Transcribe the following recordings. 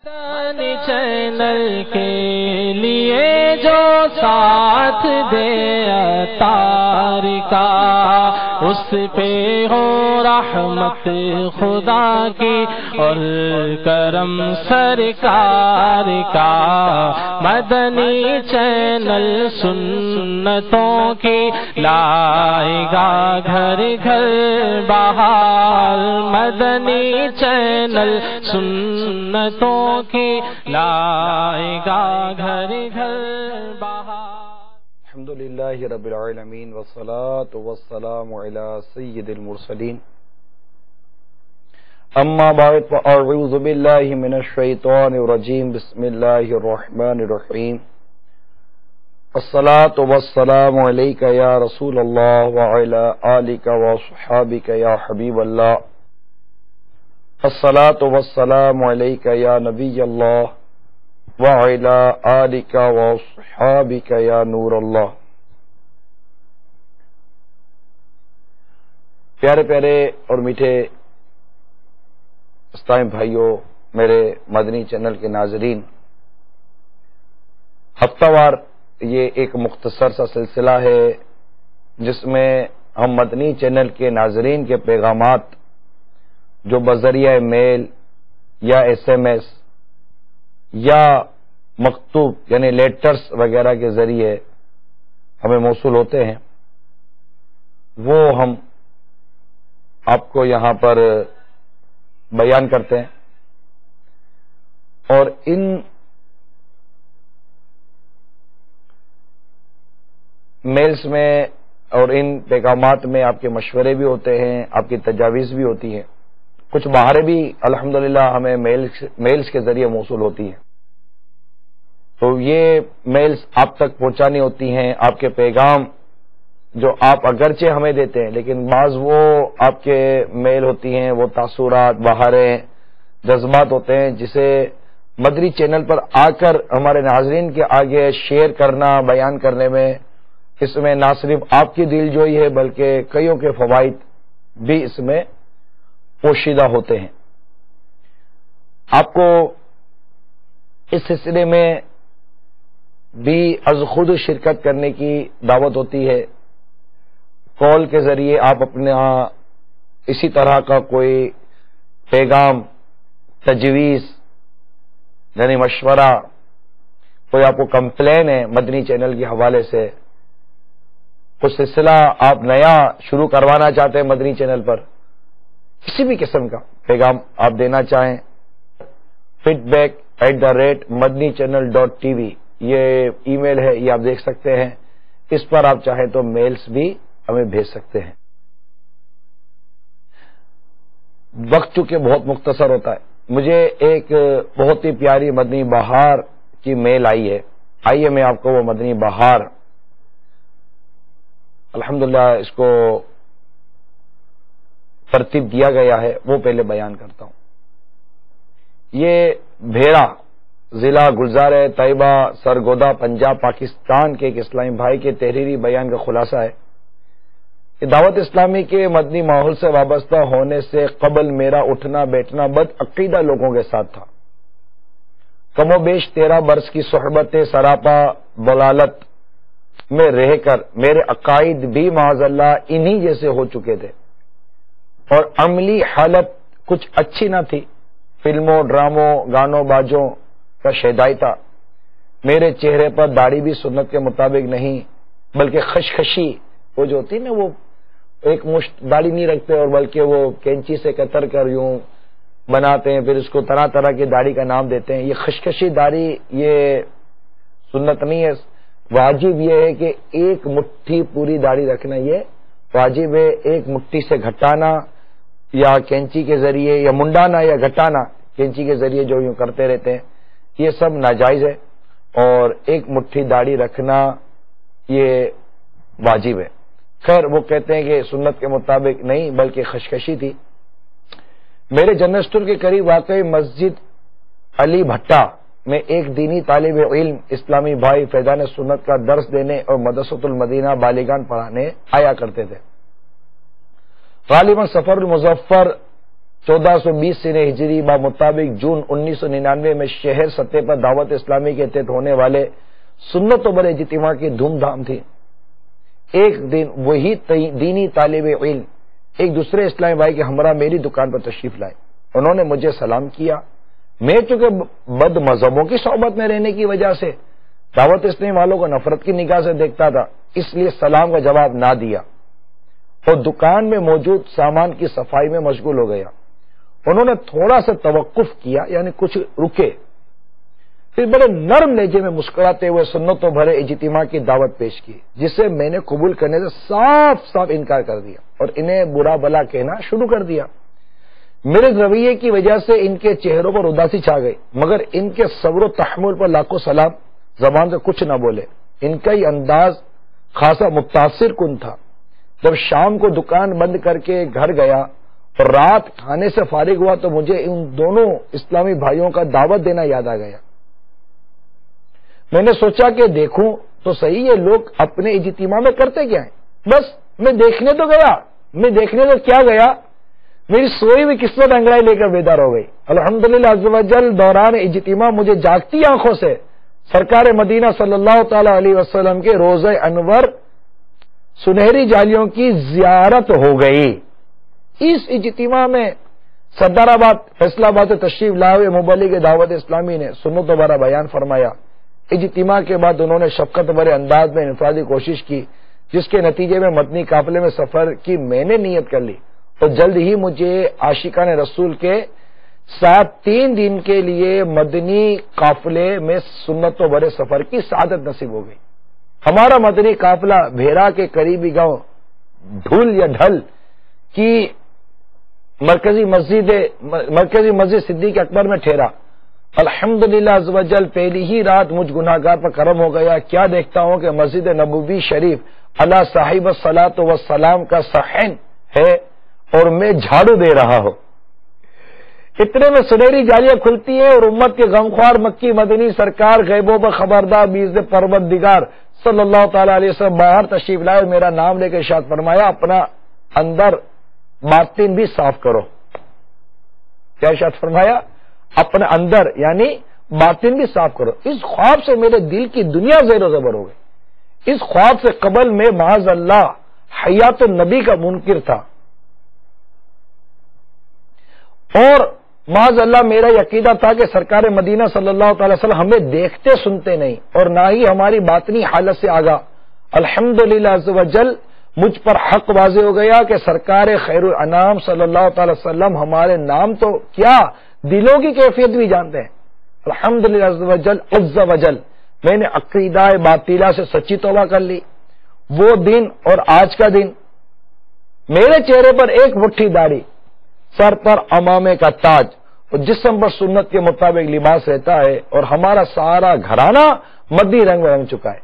مدنی channel کے لیے جو ساتھ دے عطار کا، اس پہ ہو رحمت خدا کی اور کرم سرکار کا۔ مدنی چینل سنتوں کی لائے گا گھر گھر بہار، مدنی چینل سنتوں کی لائے گا گھر گھر بہار۔ الحمدللہ رب العالمین والصلاة والسلام علی سید المرسلین، اما بعد فاعوذ باللہ من الشیطان الرجیم، بسم اللہ الرحمن الرحیم۔ الصلاة والسلام علیک یا رسول اللہ وعلی آلک وصحابک یا حبیب اللہ، الصلاة والسلام علیک یا نبی اللہ وعلی آلک وصحابک یا نور اللہ۔ پیارے پیارے اور میٹھے اسلام بھائیوں، میرے مدنی چینل کے ناظرین، ہفتہ وار یہ ایک مختصر سا سلسلہ ہے جس میں ہم مدنی چینل کے ناظرین کے پیغامات جو بذریعہ میل یا SMS یا مکتوب یعنی لیٹرز وغیرہ کے ذریعے ہمیں موصول ہوتے ہیں، وہ ہم آپ کو یہاں پر بیان کرتے ہیں، اور ان میلز میں اور ان پیغامات میں آپ کے مشورے بھی ہوتے ہیں، آپ کی تجاویز بھی ہوتی ہیں، کچھ بہاریں بھی الحمدللہ ہمیں میلز کے ذریعے موصول ہوتی ہیں۔ تو یہ میلز آپ تک پہنچانی ہوتی ہیں، آپ کے پیغام جو آپ اگرچہ ہمیں دیتے ہیں، لیکن بعض وہ آپ کے میل ہوتی ہیں، وہ تاثرات، بہاریں، جذبات ہوتے ہیں، جسے مدنی چینل پر آ کر ہمارے ناظرین کے آگے شیئر کرنا، بیان کرنے میں، اس میں نہ صرف آپ کی دل جوئی ہے بلکہ کئیوں کے فوائد بھی اس میں پوشیدہ ہوتے ہیں۔ آپ کو اس سلسلے میں بھی از خود شرکت کرنے کی دعوت ہوتی ہے۔ کال کے ذریعے آپ اپنا اسی طرح کا کوئی پیغام، تجویز یعنی مشورہ، کوئی آپ کو کمپلین ہے مدنی چینل کے حوالے سے، کچھ سلسلہ آپ نیا شروع کروانا چاہتے ہیں مدنی چینل پر، کسی بھی قسم کا پیغام آپ دینا چاہیں، feedback@madnichannel.tv یہ ای میل ہے، یہ آپ دیکھ سکتے ہیں، اس پر آپ چاہیں تو میلز بھی ہمیں بھیج سکتے ہیں۔ وقت چونکہ بہت مختصر ہوتا ہے، مجھے ایک بہت ہی پیاری مدنی بہار کی میل آئی ہے، آئیے میں آپ کو وہ مدنی بہار الحمدللہ اس کو ترتیب دیا گیا ہے وہ پہلے بیان کرتا ہوں۔ یہ بھیڑا ضلع گلزار طیبہ سرگودا پنجاب پاکستان کے ایک اسلامی بھائی کے تحریری بیان کا خلاصہ ہے کہ دعوت اسلامی کے مدنی ماحول سے وابستہ ہونے سے قبل میرا اٹھنا بیٹھنا بد عقیدہ لوگوں کے ساتھ تھا۔ کم و بیش 13 برس کی صحبت سراپا ضلالت میں رہ کر میرے عقائد بھی معاذ اللہ انہی جیسے ہو چکے تھے، اور عملی حالت کچھ اچھی نہ تھی۔ فلموں، ڈراموں، گانوں باجوں کا شیدائی تھا۔ میرے چہرے پر داڑھی بھی سنت کے مطابق نہیں بلکہ خشخشی، وہ جو ہوتی نا، وہ ایک مشت داڑھی نہیں رکھتے اور بلکہ وہ کینچی سے کتر کر یوں بناتے ہیں، پھر اس کو طرح طرح کی داڑھی کا نام دیتے ہیں۔ یہ خشخشی داڑھی یہ سنت نہیں ہے۔ واجب یہ ہے کہ ایک مٹھی پوری داڑھی رکھنا، یہ واجب ہے۔ ایک مٹھی سے گھٹانا یا کینچی کے ذریعے یا منڈانا یا گھٹانا کینچی کے ذریعے جو یوں کرتے رہتے ہیں، یہ سب ناجائز ہے، اور ایک مٹھی داڑھی رکھنا یہ واجب ہے۔ خیر، وہ کہتے ہیں کہ سنت کے مطابق نہیں بلکہ خشخشی تھی۔ میرے جنرل اسٹور کے قریب واقع مسجد علی بھٹا میں ایک دینی طالب علم اسلامی بھائی فیضان سنت کا درس دینے اور مدرسۃ المدینہ بالغان پڑھانے آیا کرتے تھے۔ غالباً سفر المظفر 1420 سنہ ہجری بمطابق جون 1999 میں شہر سطح پر دعوت اسلامی کے تحت ہونے والے سنت و بر اجتماع کی دھوم دھام تھی۔ ایک دن وہی دینی طالب علم ایک دوسرے اسلامی بھائی کے ہمراہ میری دکان پر تشریف لائے۔ انہوں نے مجھے سلام کیا۔ میں چونکہ بد مذہبوں کی صحبت میں رہنے کی وجہ سے دعوت اسلامی والوں کو نفرت کی نگاہ سے دیکھتا تھا، اس لیے سلام کا جواب نہ دیا اور دکان میں موجود سامان کی صفائی میں مشغول ہو گیا۔ انہوں نے تھوڑا سا توقف کیا، یعنی کچھ رکے، پھر بڑے نرم لہجے میں مسکراتے ہوئے سنت و بھرے اجتماع کی دعوت پیش کی، جسے میں نے قبول کرنے سے صاف صاف انکار کر دیا اور انہیں برا بلا کہنا شروع کر دیا۔ میرے رویے کی وجہ سے ان کے چہروں پر اداسی چھا گئی، مگر ان کے صبر و تحمل پر لاکھوں سلام۔ زبان سے کچھ نہ بولے۔ ان کا یہ انداز خاصا متاثر کن تھا۔ جب شام کو دکان بند کر کے گھر گیا اور رات کھانے سے فارغ ہوا تو مجھے ان دونوں اسلامی بھائیوں کا دعوت دینا یاد آ گیا۔ میں نے سوچا کہ دیکھوں تو صحیح یہ لوگ اپنے اجتماع میں کرتے کیا ہیں۔ بس میں دیکھنے تو گیا، میں دیکھنے تو کیا گیا، میری سوئی ہوئی قسمت انگڑائی لے کر بیدار ہو گئی۔ الحمدللہ عز و جل دوران اجتماع مجھے جاگتی آنکھوں سے سرکار مدینہ صلی اللہ تعالی علیہ وسلم کے روضہ انور سنہری جالیوں کی زیارت ہو گئی۔ اس اجتماع میں سردار آباد فیصلہ آباد سے تشریف لائے ہوئے مبلغ دعوت اسلامی نے سنت و برا بیان فرمایا۔ اجتماع کے بعد انہوں نے شفقت بھرے انداز میں انفرادی کوشش کی، جس کے نتیجے میں مدنی قافلے میں سفر کی میں نے نیت کر لی اور جلد ہی مجھے عاشقان رسول کے ساتھ 3 دن کے لیے مدنی قافلے میں سنت و برے سفر کی سعادت نصیب ہو گئی۔ ہمارا مدنی قافلہ بھیرا کے قریبی گاؤں ڈھول یا ڈھل کی مرکزی مسجد صدیق اکبر میں ٹھہرا۔ الحمدللہ عز و جل پہلی ہی رات مجھ گناہگار پر کرم ہو گیا۔ کیا دیکھتا ہوں کہ مسجد نبوی شریف علی صاحب الصلاۃ والسلام کا صحن ہے اور میں جھاڑو دے رہا ہوں۔ اتنے میں سنہری جالیاں کھلتی ہیں اور امت کے غمخوار مکی مدنی سرکار غیبوں پر خبردار بیز پروردگار صلی اللہ تعالی علیہ وسلم باہر تشریف لائے اور میرا نام لے کے ارشاد فرمایا، اپنا اندر باطن بھی صاف کرو۔ کیا ارشاد فرمایا؟ اپنے اندر یعنی باطن بھی صاف کرو۔ اس خواب سے میرے دل کی دنیا زیر و زبر ہو گئی۔ اس خواب سے قبل میں معاذ اللہ حیات النبی کا منکر تھا اور معاذ اللہ میرا یہ عقیدہ تھا کہ سرکار مدینہ صلی اللہ تعالی وسلم ہمیں دیکھتے سنتے نہیں اور نہ ہی ہماری باطنی حالت سے آگاہ۔ الحمدللہ عز و جل مجھ پر حق واضح ہو گیا کہ سرکار خیر الانام صلی اللہ تعالی وسلم ہمارے نام تو کیا دلوں کی کیفیت بھی جانتے ہیں۔ الحمدللہ عز و جل میں نے عقیدہ باطلہ سے سچی توبہ کر لی۔ وہ دن اور آج کا دن میرے چہرے پر ایک مٹھی داڑھی، سر پر عمامے کا تاج اور جسم پر سنت کے مطابق لباس رہتا ہے اور ہمارا سارا گھرانہ مدنی رنگ میں رنگ چکا ہے۔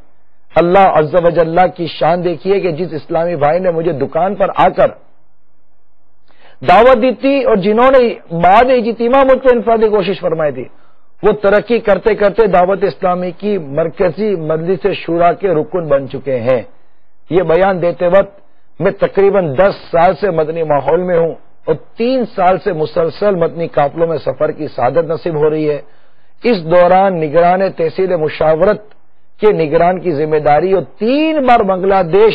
اللہ عز و جل کی شان دیکھیے کہ جس اسلامی بھائی نے مجھے دکان پر آ کر دعوت دی تھی اور جنہوں نے بعد اجتماع مجھ پر انفرادی کوشش فرمائی تھی، وہ ترقی کرتے کرتے دعوت اسلامی کی مرکزی مجلس شورا کے رکن بن چکے ہیں۔ یہ بیان دیتے وقت میں تقریباً 10 سال سے مدنی ماحول میں ہوں اور 3 سال سے مسلسل مدنی قافلوں میں سفر کی سعادت نصیب ہو رہی ہے۔ اس دوران نگران تحصیل مشاورت کے نگران کی ذمہ داری اور 3 بار بنگلہ دیش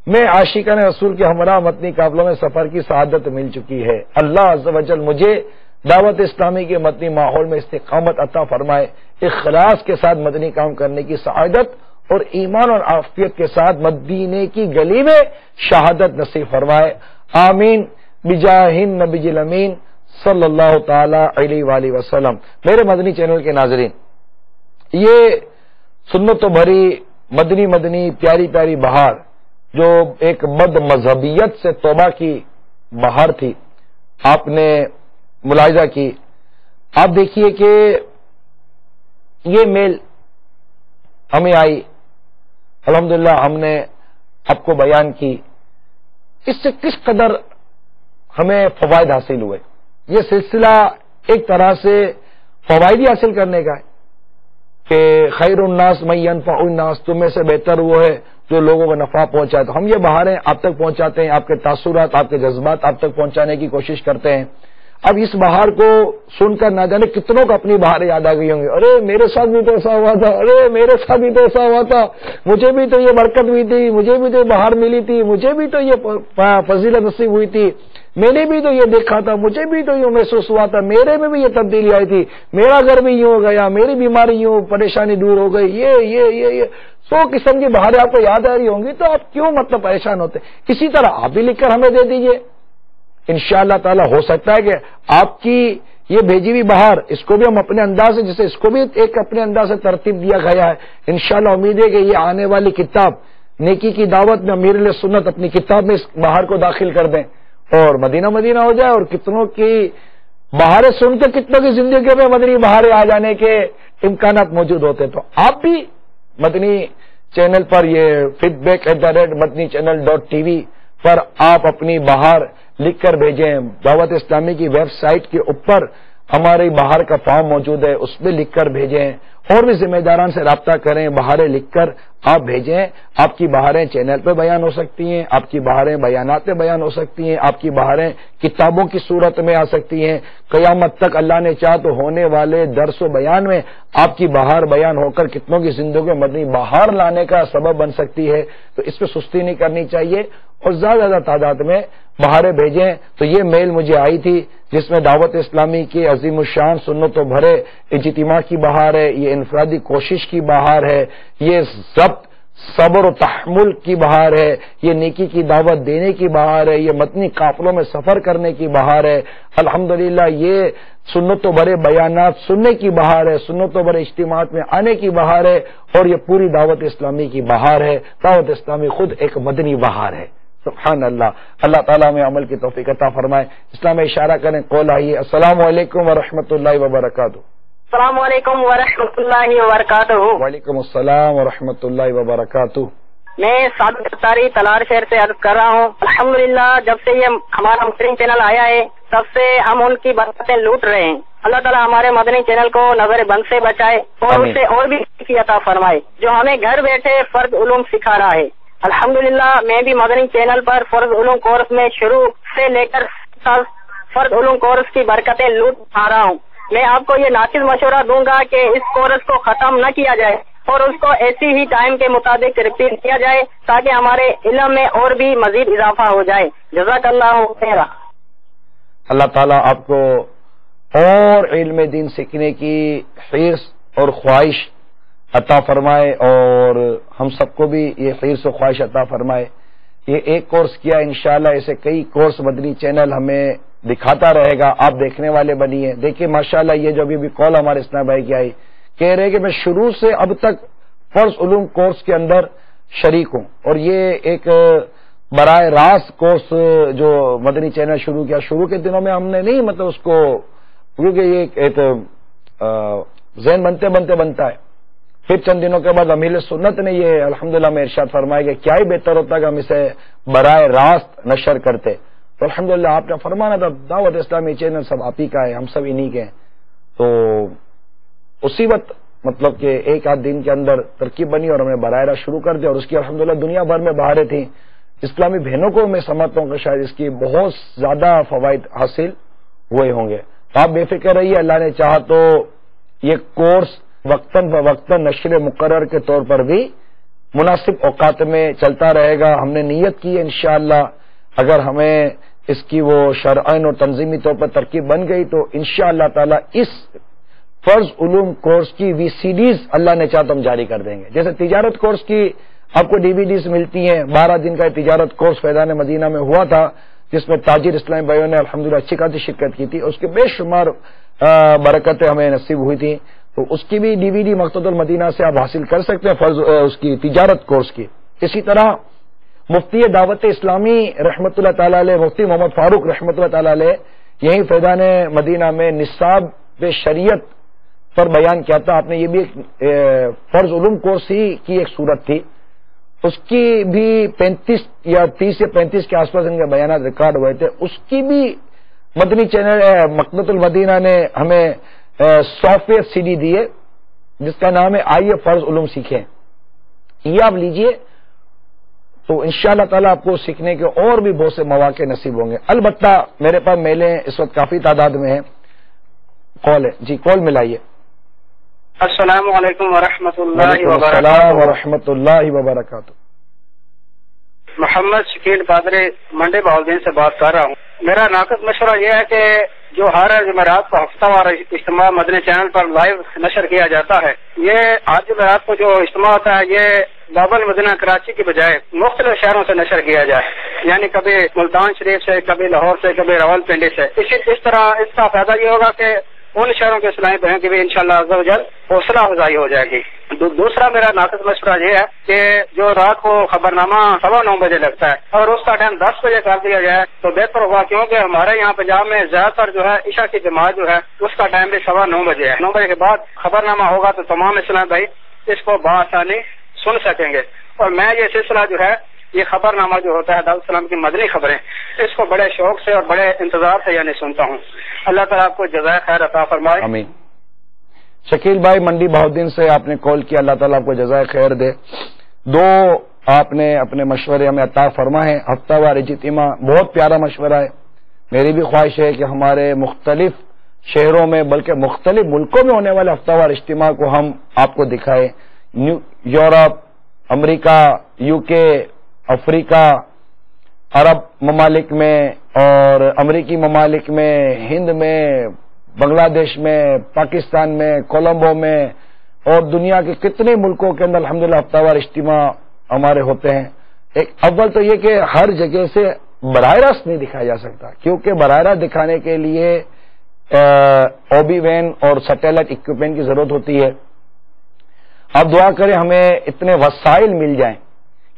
میں عاشقان رسول کے ہمراہ مدنی قافلوں میں سفر کی سعادت مل چکی ہے۔ اللہ عز و جل مجھے دعوت اسلامی کے مدنی ماحول میں استقامت عطا فرمائے، اخلاص کے ساتھ مدنی کام کرنے کی سعادت اور ایمان اور عافیت کے ساتھ مدینے کی گلی میں شہادت نصیب فرمائے، آمین بجاہ النبی الامین صلی اللہ تعالی علیہ وآلہ وسلم۔ میرے مدنی چینل کے ناظرین، یہ سنت و بھری مدنی پیاری پیاری بہار جو ایک بد مذہبیت سے توبہ کی بہار تھی، آپ نے ملاحظہ کی۔ آپ دیکھیے کہ یہ میل ہمیں آئی، الحمدللہ ہم نے آپ کو بیان کی، اس سے کس قدر ہمیں فوائد حاصل ہوئے۔ یہ سلسلہ ایک طرح سے فوائد ہی حاصل کرنے کا ہے کہ خیر الناس من ينفع الناس، تم میں سے بہتر وہ ہے جو لوگوں کو نفع پہنچائے۔ تو ہم یہ بہاریں آپ تک پہنچاتے ہیں، آپ کے تاثرات، آپ کے جذبات آپ تک پہنچانے کی کوشش کرتے ہیں۔ اب اس بہار کو سن کر نہ جانے کتنوں کو اپنی بہاریں یاد آ گئی ہوں گی، ارے میرے ساتھ بھی تو ایسا ہوا تھا، ارے میرے ساتھ بھی تو ایسا ہوا تھا، مجھے بھی تو یہ برکت ہوئی تھی، مجھے بھی تو یہ بہار ملی تھی، مجھے بھی تو یہ فضیلت نصیب ہوئی تھی، میں نے بھی تو یہ دیکھا تھا، مجھے بھی تو یوں محسوس ہوا تھا، میرے میں بھی یہ تبدیلی آئی تھی، میرا گھر بھی یوں ہو گیا، میری بیماری یوں پریشانی دور ہو گئی، یہ 100 قسم کی بہاریں آپ کو یاد آ رہی ہوں گی، تو آپ کیوں مطلب پریشان ہوتے؟ اسی طرح آپ بھی لکھ کر ہمیں دے دیجئے، انشاءاللہ تعالی ہو سکتا ہے کہ آپ کی یہ بھیجی ہوئی بہار اس کو بھی ہم اپنے انداز سے، جسے اس کو بھی ایک اپنے انداز سے ترتیب دیا گیا ہے، انشاءاللہ امید ہے کہ یہ آنے والی کتاب نیکی کی دعوت میں امیر علیہ سنت اپنی کتاب میں اس بہار کو داخل کر دیں اور مدینہ مدینہ ہو جائے، اور کتنوں کی بہاریں سن کے کتنوں کی زندگی میں مدنی بہاریں آ جانے کے امکانات موجود ہوتے. تو آپ بھی مدنی چینل پر یہ feedback@madnichannel.tv پر آپ اپنی بہار لکھ کر بھیجیں. دعوت اسلامی کی ویب سائٹ کے اوپر ہماری بہار کا فارم موجود ہے، اس میں لکھ کر بھیجیں. اور بھی ذمہ داران سے رابطہ کریں، بہاریں لکھ کر آپ بھیجیں. آپ کی بہاریں چینل پہ بیان ہو سکتی ہیں، آپ کی بہاریں بیانات میں بیان ہو سکتی ہیں، آپ کی بہاریں کتابوں کی صورت میں آ سکتی ہیں. قیامت تک اللہ نے چاہ تو ہونے والے درس و بیان میں آپ کی بہار بیان ہو کر کتنوں کی زندگی میں مدنی بہار لانے کا سبب بن سکتی ہے. تو اس پہ سستی نہیں کرنی چاہیے اور زیادہ تعداد میں بہاریں بھیجیں. تو یہ میل مجھے آئی تھی جس میں دعوت اسلامی کی عظیم الشان سنتوں بھرے اجتماع کی بہار ہے، یہ انفرادی کوشش کی بہار ہے، یہ ضبط صبر و تحمل کی بہار ہے، یہ نیکی کی دعوت دینے کی بہار ہے، یہ مدنی قافلوں میں سفر کرنے کی بہار ہے. الحمدللہ یہ سنتوں بھرے بیانات سننے کی بہار ہے، سنتوں بھرے اجتماعات میں آنے کی بہار ہے، اور یہ پوری دعوت اسلامی کی بہار ہے. دعوت اسلامی خود ایک مدنی بہار ہے. سبحان اللہ. اللہ تعالیٰ میں عمل کی توفیق عطا فرمائے. اسلام میں اشارہ کریں. قول آئیے. السلام علیکم ورحمۃ اللہ وبرکاتہ. السلام علیکم ورحمۃ اللہ وبرکاتہ. وعلیکم السلام ورحمۃ اللہ وبرکاتہ. میں سعادت ستاری تلار شہر سے عرض کر رہا ہوں. الحمدللہ جب سے یہ ہمارا مدنی چینل آیا ہے تب سے ہم ان کی برکتیں لوٹ رہے ہیں. اللہ تعالیٰ ہمارے مدنی چینل کو نظر بند سے بچائے اور اسے اور بھی عطا فرمائے جو ہمیں گھر بیٹھے فرض علوم سکھا رہا ہے. الحمدللہ میں بھی مدنی چینل پر فرض علوم کورس میں شروع سے لے کر فرض علوم کورس کی برکتیں لوٹ آ رہا ہوں. میں آپ کو یہ ناچز مشورہ دوں گا کہ اس کورس کو ختم نہ کیا جائے اور اس کو ایسی ہی ٹائم کے مطابق ریپیٹ کیا جائے تاکہ ہمارے علم میں اور بھی مزید اضافہ ہو جائے. جزاک اللہ خیر. اللہ تعالیٰ آپ کو اور علم دین سیکھنے کی حرص اور خواہش عطا فرمائے اور ہم سب کو بھی یہ حرص و خواہش عطا فرمائے. یہ ایک کورس کیا، انشاءاللہ ایسے کئی کورس مدنی چینل ہمیں دکھاتا رہے گا. آپ دیکھنے والے بنیے. دیکھیے ماشاءاللہ یہ جو ابھی کال ہمارے اسلام بھائی کی آئی کہہ رہے کہ میں شروع سے اب تک فرض علوم کورس کے اندر شریک ہوں اور یہ ایک براہ راست کورس جو مدنی چینل شروع کیا. شروع کے دنوں میں ہم نے نہیں مطلب اس کو، کیونکہ یہ ایک ذہن بنتا ہے. پھر چند دنوں کے بعد امیر سنت نے یہ الحمدللہ میں ارشاد فرمایا کہ کیا ہی بہتر ہوتا کہ ہم اسے براہ راست نشر کرتے. تو الحمدللہ آپ نے فرمانا تھا دعوت اسلامی چینل سب آپ ہی کا ہے، ہم سب انہی کے ہیں. تو اسی وقت مطلب کہ ایک آدھ دن کے اندر ترکیب بنی اور ہم نے براہ راست شروع کر دیا اور اس کی الحمدللہ دنیا بھر میں بہاریں تھیں. اسلامی بہنوں کو میں سمجھتا ہوں کہ شاید اس کی بہت زیادہ فوائد حاصل ہوئے ہوں گے. تو آپ بے فکر رہیے. اللہ نے چاہا تو یہ کورس وقتاً فوقتاً نشر مقرر کے طور پر بھی مناسب اوقات میں چلتا رہے گا. ہم نے نیت کی ہے انشاءاللہ اگر ہمیں اس کی وہ شرعاً اور تنظیمی طور پر ترکیب بن گئی تو انشاءاللہ تعالی اس فرض علوم کورس کی VCDs اللہ نے چاہا تو ہم جاری کر دیں گے. جیسے تجارت کورس کی آپ کو DVDs ملتی ہیں. 12 دن کا تجارت کورس فیضان مدینہ میں ہوا تھا جس میں تاجر اسلامی بھائیوں نے الحمدللہ اچھی خاصی شرکت کی تھی. اس کے بے شمار برکتیں ہمیں نصیب ہوئی تھیں. تو اس کی بھی DVD مقتدل المدینہ سے آپ حاصل کر سکتے ہیں فرض اس کی تجارت کورس کی. اسی طرح مفتی دعوت اسلامی رحمۃ اللہ تعالی علیہ مفتی محمد فاروق رحمۃ اللہ تعالی علیہ یہی فیضان مدینہ میں نصاب شریعت پر بیان کیا تھا. آپ نے یہ بھی ایک فرض علوم کورس ہی کی ایک صورت تھی. اس کی بھی 35 یا 30 یا 35 کے آس پاس ان کے بیانات ریکارڈ ہوئے تھے. اس کی بھی مدنی چینل مقتدل المدینہ نے ہمیں سافٹ ویئر CD دیے جس کا نام ہے آئیے فرض علوم سیکھیں. یہ آپ لیجئے. تو انشاءاللہ تعالیٰ آپ کو سیکھنے کے اور بھی بہت سے مواقع نصیب ہوں گے. البتہ میرے پاس میلیں اس وقت کافی تعداد میں ہیں. کال ہے جی، کال ملائیے. السلام علیکم ورحمۃ اللہ السلام ورحمۃ اللہ وبرکاتہ. محمد شکیل قادری منڈی بہاؤالدین سے بات کر رہا ہوں. میرا ناقص مشورہ یہ ہے کہ جو ہر جمعرات کو ہفتہ وار اجتماع مدنی چینل پر لائیو نشر کیا جاتا ہے، یہ آج جمعرات کو جو اجتماع ہوتا ہے یہ باب المدینہ کراچی کی بجائے مختلف شہروں سے نشر کیا جائے، یعنی کبھی ملتان شریف سے، کبھی لاہور سے، کبھی راول پنڈی سے. اس طرح اس کا فائدہ یہ ہوگا کہ ان شہروں کے اسلامی بہنوں کی بھی انشاءاللہ عز و جل حوصلہ افزائی ہو جائے گی. دوسرا میرا ناقص مشورہ یہ ہے کہ جو رات کو خبرنامہ 9:15 بجے لگتا ہے، اگر اس کا ٹائم 10 بجے کر دیا جائے تو بہتر ہوگا، کیونکہ ہمارے یہاں پنجاب میں زیادہ تر جو ہے عشاء کی جماعت جو ہے اس کا ٹائم بھی 9:15 بجے ہے. 9 بجے کے بعد خبرنامہ ہوگا تو تمام اسلامی بھائی اس کو بآسانی سن سکیں گے. اور میں یہ سلسلہ جو ہے، یہ خبر نامہ جو ہوتا ہے دعوت اسلام کی مدنی خبریں، اس کو بڑے شوق سے اور بڑے انتظار سے یعنی سنتا ہوں. اللہ تعالیٰ آپ کو جزائے خیر عطا فرمائے. آمین. شکیل بھائی منڈی بہاؤالدین سے آپ نے کال کیا، اللہ تعالیٰ آپ کو جزائے خیر دے. دو آپ نے اپنے مشورے ہمیں عطا فرمائے. ہفتہ وار اجتماع بہت پیارا مشورہ ہے. میری بھی خواہش ہے کہ ہمارے مختلف شہروں میں بلکہ مختلف ملکوں میں ہونے والے ہفتہ وار اجتماع کو ہم آپ کو دکھائیں. یورپ، امریکہ، UK، افریقہ، عرب ممالک میں اور امریکی ممالک میں، ہند میں، بنگلہ دیش میں، پاکستان میں، کولمبو میں اور دنیا کے کتنے ملکوں کے اندر الحمدللہ ہفتہ وار اجتماع ہمارے ہوتے ہیں. ایک اول تو یہ کہ ہر جگہ سے براہ راست نہیں دکھایا جا سکتا، کیونکہ براہ راست دکھانے کے لیے OB وین اور سیٹلائٹ اکوپمنٹ کی ضرورت ہوتی ہے. آپ دعا کریں ہمیں اتنے وسائل مل جائیں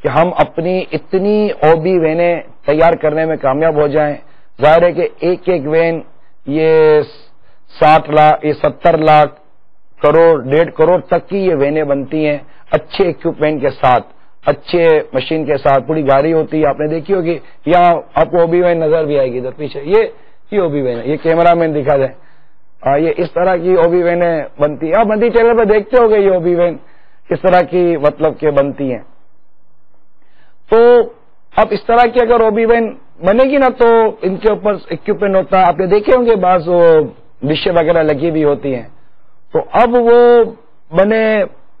کہ ہم اپنی اتنی OB وینیں تیار کرنے میں کامیاب ہو جائیں. ظاہر ہے کہ ایک ایک وین یہ 60 لاکھ، یہ 70 لاکھ، کروڑ، 1.5 کروڑ تک کی یہ وینیں بنتی ہیں، اچھے اکوپمنٹ کے ساتھ، اچھے مشین کے ساتھ. پوری گاڑی ہوتی ہے، آپ نے دیکھی ہوگی. یہاں آپ کو OB وین نظر بھی آئے گی ادھر پیچھے، یہ OB وین ہے. یہ کیمرہ مین دکھا دیں. یہ اس طرح کی OB وینیں بنتی ہیں. آپ مدنی چینل پہ دیکھتے ہو گے یہ OB وین اس طرح کی مطلب کہ بنتی ہیں. تو اب اس طرح کی اگر OB وین بنے گی نا تو ان کے اوپر اکوپمنٹ ہوتا ہے. آپ نے دیکھے ہوں گے بعض وہ ڈشیں وغیرہ لگی بھی ہوتی ہیں. تو اب وہ بنے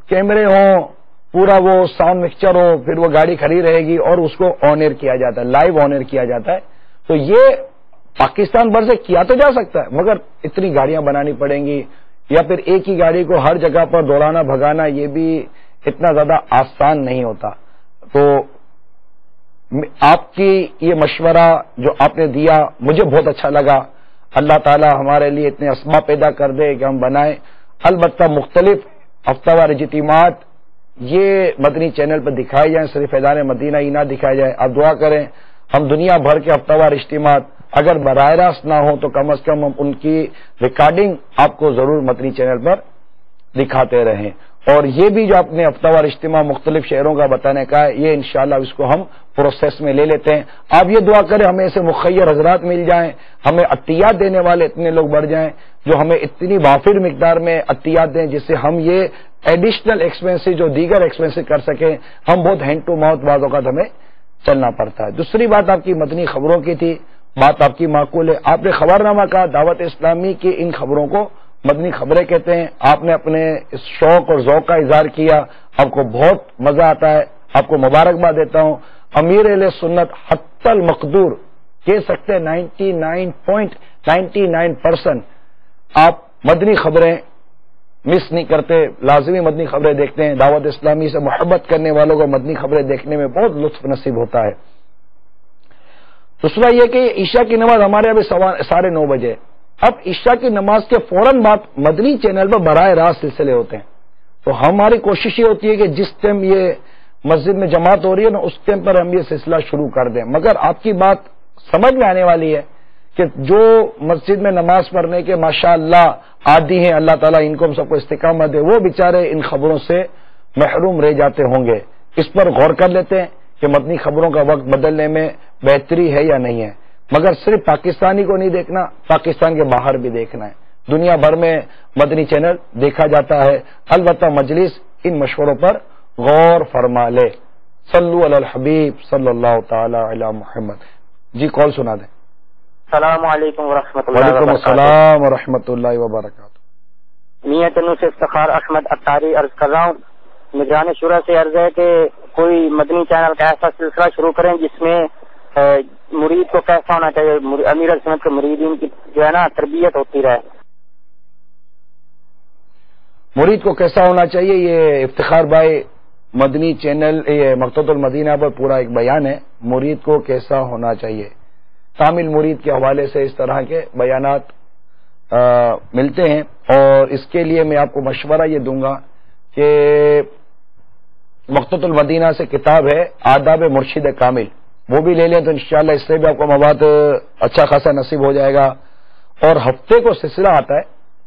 کیمرے ہوں، پورا وہ ساؤنڈ مکسچر ہو، پھر وہ گاڑی کھڑی رہے گی اور اس کو آن ایئر کیا جاتا ہے، لائیو آن ایئر کیا جاتا ہے. تو یہ پاکستان بھر سے کیا تو جا سکتا ہے، مگر اتنی گاڑیاں بنانی پڑیں گی یا پھر ایک ہی گاڑی کو ہر جگہ پر دوڑانا بھگانا، یہ بھی اتنا زیادہ آسان نہیں ہوتا. تو آپ کی یہ مشورہ جو آپ نے دیا مجھے بہت اچھا لگا. اللہ تعالی ہمارے لیے اتنے اسباب پیدا کر دے کہ ہم بنائیں. البتہ مختلف ہفتہ وار اجتماعات یہ مدنی چینل پر دکھائے جائیں، صرف فیضان مدینہ ہی نہ دکھائے جائیں. آپ دعا کریں ہم دنیا بھر کے ہفتہ وار اجتماعات اگر براہ راست نہ ہو تو کم از کم ہم ان کی ریکارڈنگ آپ کو ضرور مدنی چینل پر دکھاتے رہیں. اور یہ بھی جو آپ نے ہفتہ وار اجتماع مختلف شہروں کا بتانے کا ہے، یہ انشاءاللہ اس کو ہم پروسیس میں لے لیتے ہیں. آپ یہ دعا کریں ہمیں ایسے مخیر حضرات مل جائیں، ہمیں عطیات دینے والے اتنے لوگ بڑھ جائیں جو ہمیں اتنی وافر مقدار میں عطیات دیں جس سے ہم یہ ایڈیشنل ایکسپینس جو دیگر ایکسپینس کر سکیں. ہم بہت ہینڈ ٹو ماؤتھ بعض اوقات ہمیں چلنا پڑتا ہے. دوسری بات آپ کی مدنی خبروں کی تھی، بات آپ کی معقول ہے. آپ نے خبرنامہ کہا، دعوت اسلامی کی ان خبروں کو مدنی خبریں کہتے ہیں. آپ نے اپنے اس شوق اور ذوق کا اظہار کیا، آپ کو بہت مزہ آتا ہے، آپ کو مبارکباد دیتا ہوں. امیر اہل سنت حتی المقدور کہہ سکتے ہیں 99.99% آپ مدنی خبریں مس نہیں کرتے، لازمی مدنی خبریں دیکھتے ہیں. دعوت اسلامی سے محبت کرنے والوں کو مدنی خبریں دیکھنے میں بہت لطف نصیب ہوتا ہے. دوسرا یہ کہ عشاء کی نماز ہمارے یہاں 9:30 بجے. اب عشاء کی نماز کے فوراً بعد مدنی چینل پر براہ راست سلسلے ہوتے ہیں. تو ہماری کوشش یہ ہوتی ہے کہ جس ٹائم یہ مسجد میں جماعت ہو رہی ہے نا اس ٹائم پر ہم یہ سلسلہ شروع کر دیں. مگر آپ کی بات سمجھ میں آنے والی ہے کہ جو مسجد میں نماز پڑھنے کے ماشاءاللہ عادی ہیں، اللہ تعالیٰ ان کو ہم سب کو استقامت دے، وہ بیچارے ان خبروں سے محروم رہ جاتے ہوں گے. اس پر غور کر لیتے ہیں کہ مدنی خبروں کا وقت بدلنے میں بہتری ہے یا نہیں ہے. مگر صرف پاکستانی کو نہیں دیکھنا، پاکستان کے باہر بھی دیکھنا ہے. دنیا بھر میں مدنی چینل دیکھا جاتا ہے. البتہ مجلس ان مشوروں پر غور فرما لے. صلو علی الحبیب صلی اللہ تعالی علی محمد. جی کال سنا دیں. السلام علیکم ورحمۃ اللہ وعلیکم السلام ورحمۃ اللہ وبرکاتہ. میاں تنو سے افتخار احمد اتاری عرض کر رہا ہوں. نگران شورا سے عرض ہے کہ کوئی مدنی چینل کا ایسا سلسلہ شروع کریں جس میں مرید کو کیسا ہونا چاہیے, امیر سنت کے مریدین کی جو ہے نا تربیت ہوتی رہے. مرید کو کیسا ہونا چاہیے, یہ افتخار بھائی مدنی چینل یہ مقتدى المدینہ پر پورا ایک بیان ہے. مرید کو کیسا ہونا چاہیے, کامل مرید کے حوالے سے اس طرح کے بیانات ملتے ہیں. اور اس کے لیے میں آپ کو مشورہ یہ دوں گا کہ مقتدى المدینہ سے کتاب ہے آداب مرشد کامل, وہ بھی لے لیں تو انشاءاللہ اس سے بھی آپ کو مواد اچھا خاصا نصیب ہو جائے گا. اور ہفتے کو سلسلہ آتا ہے,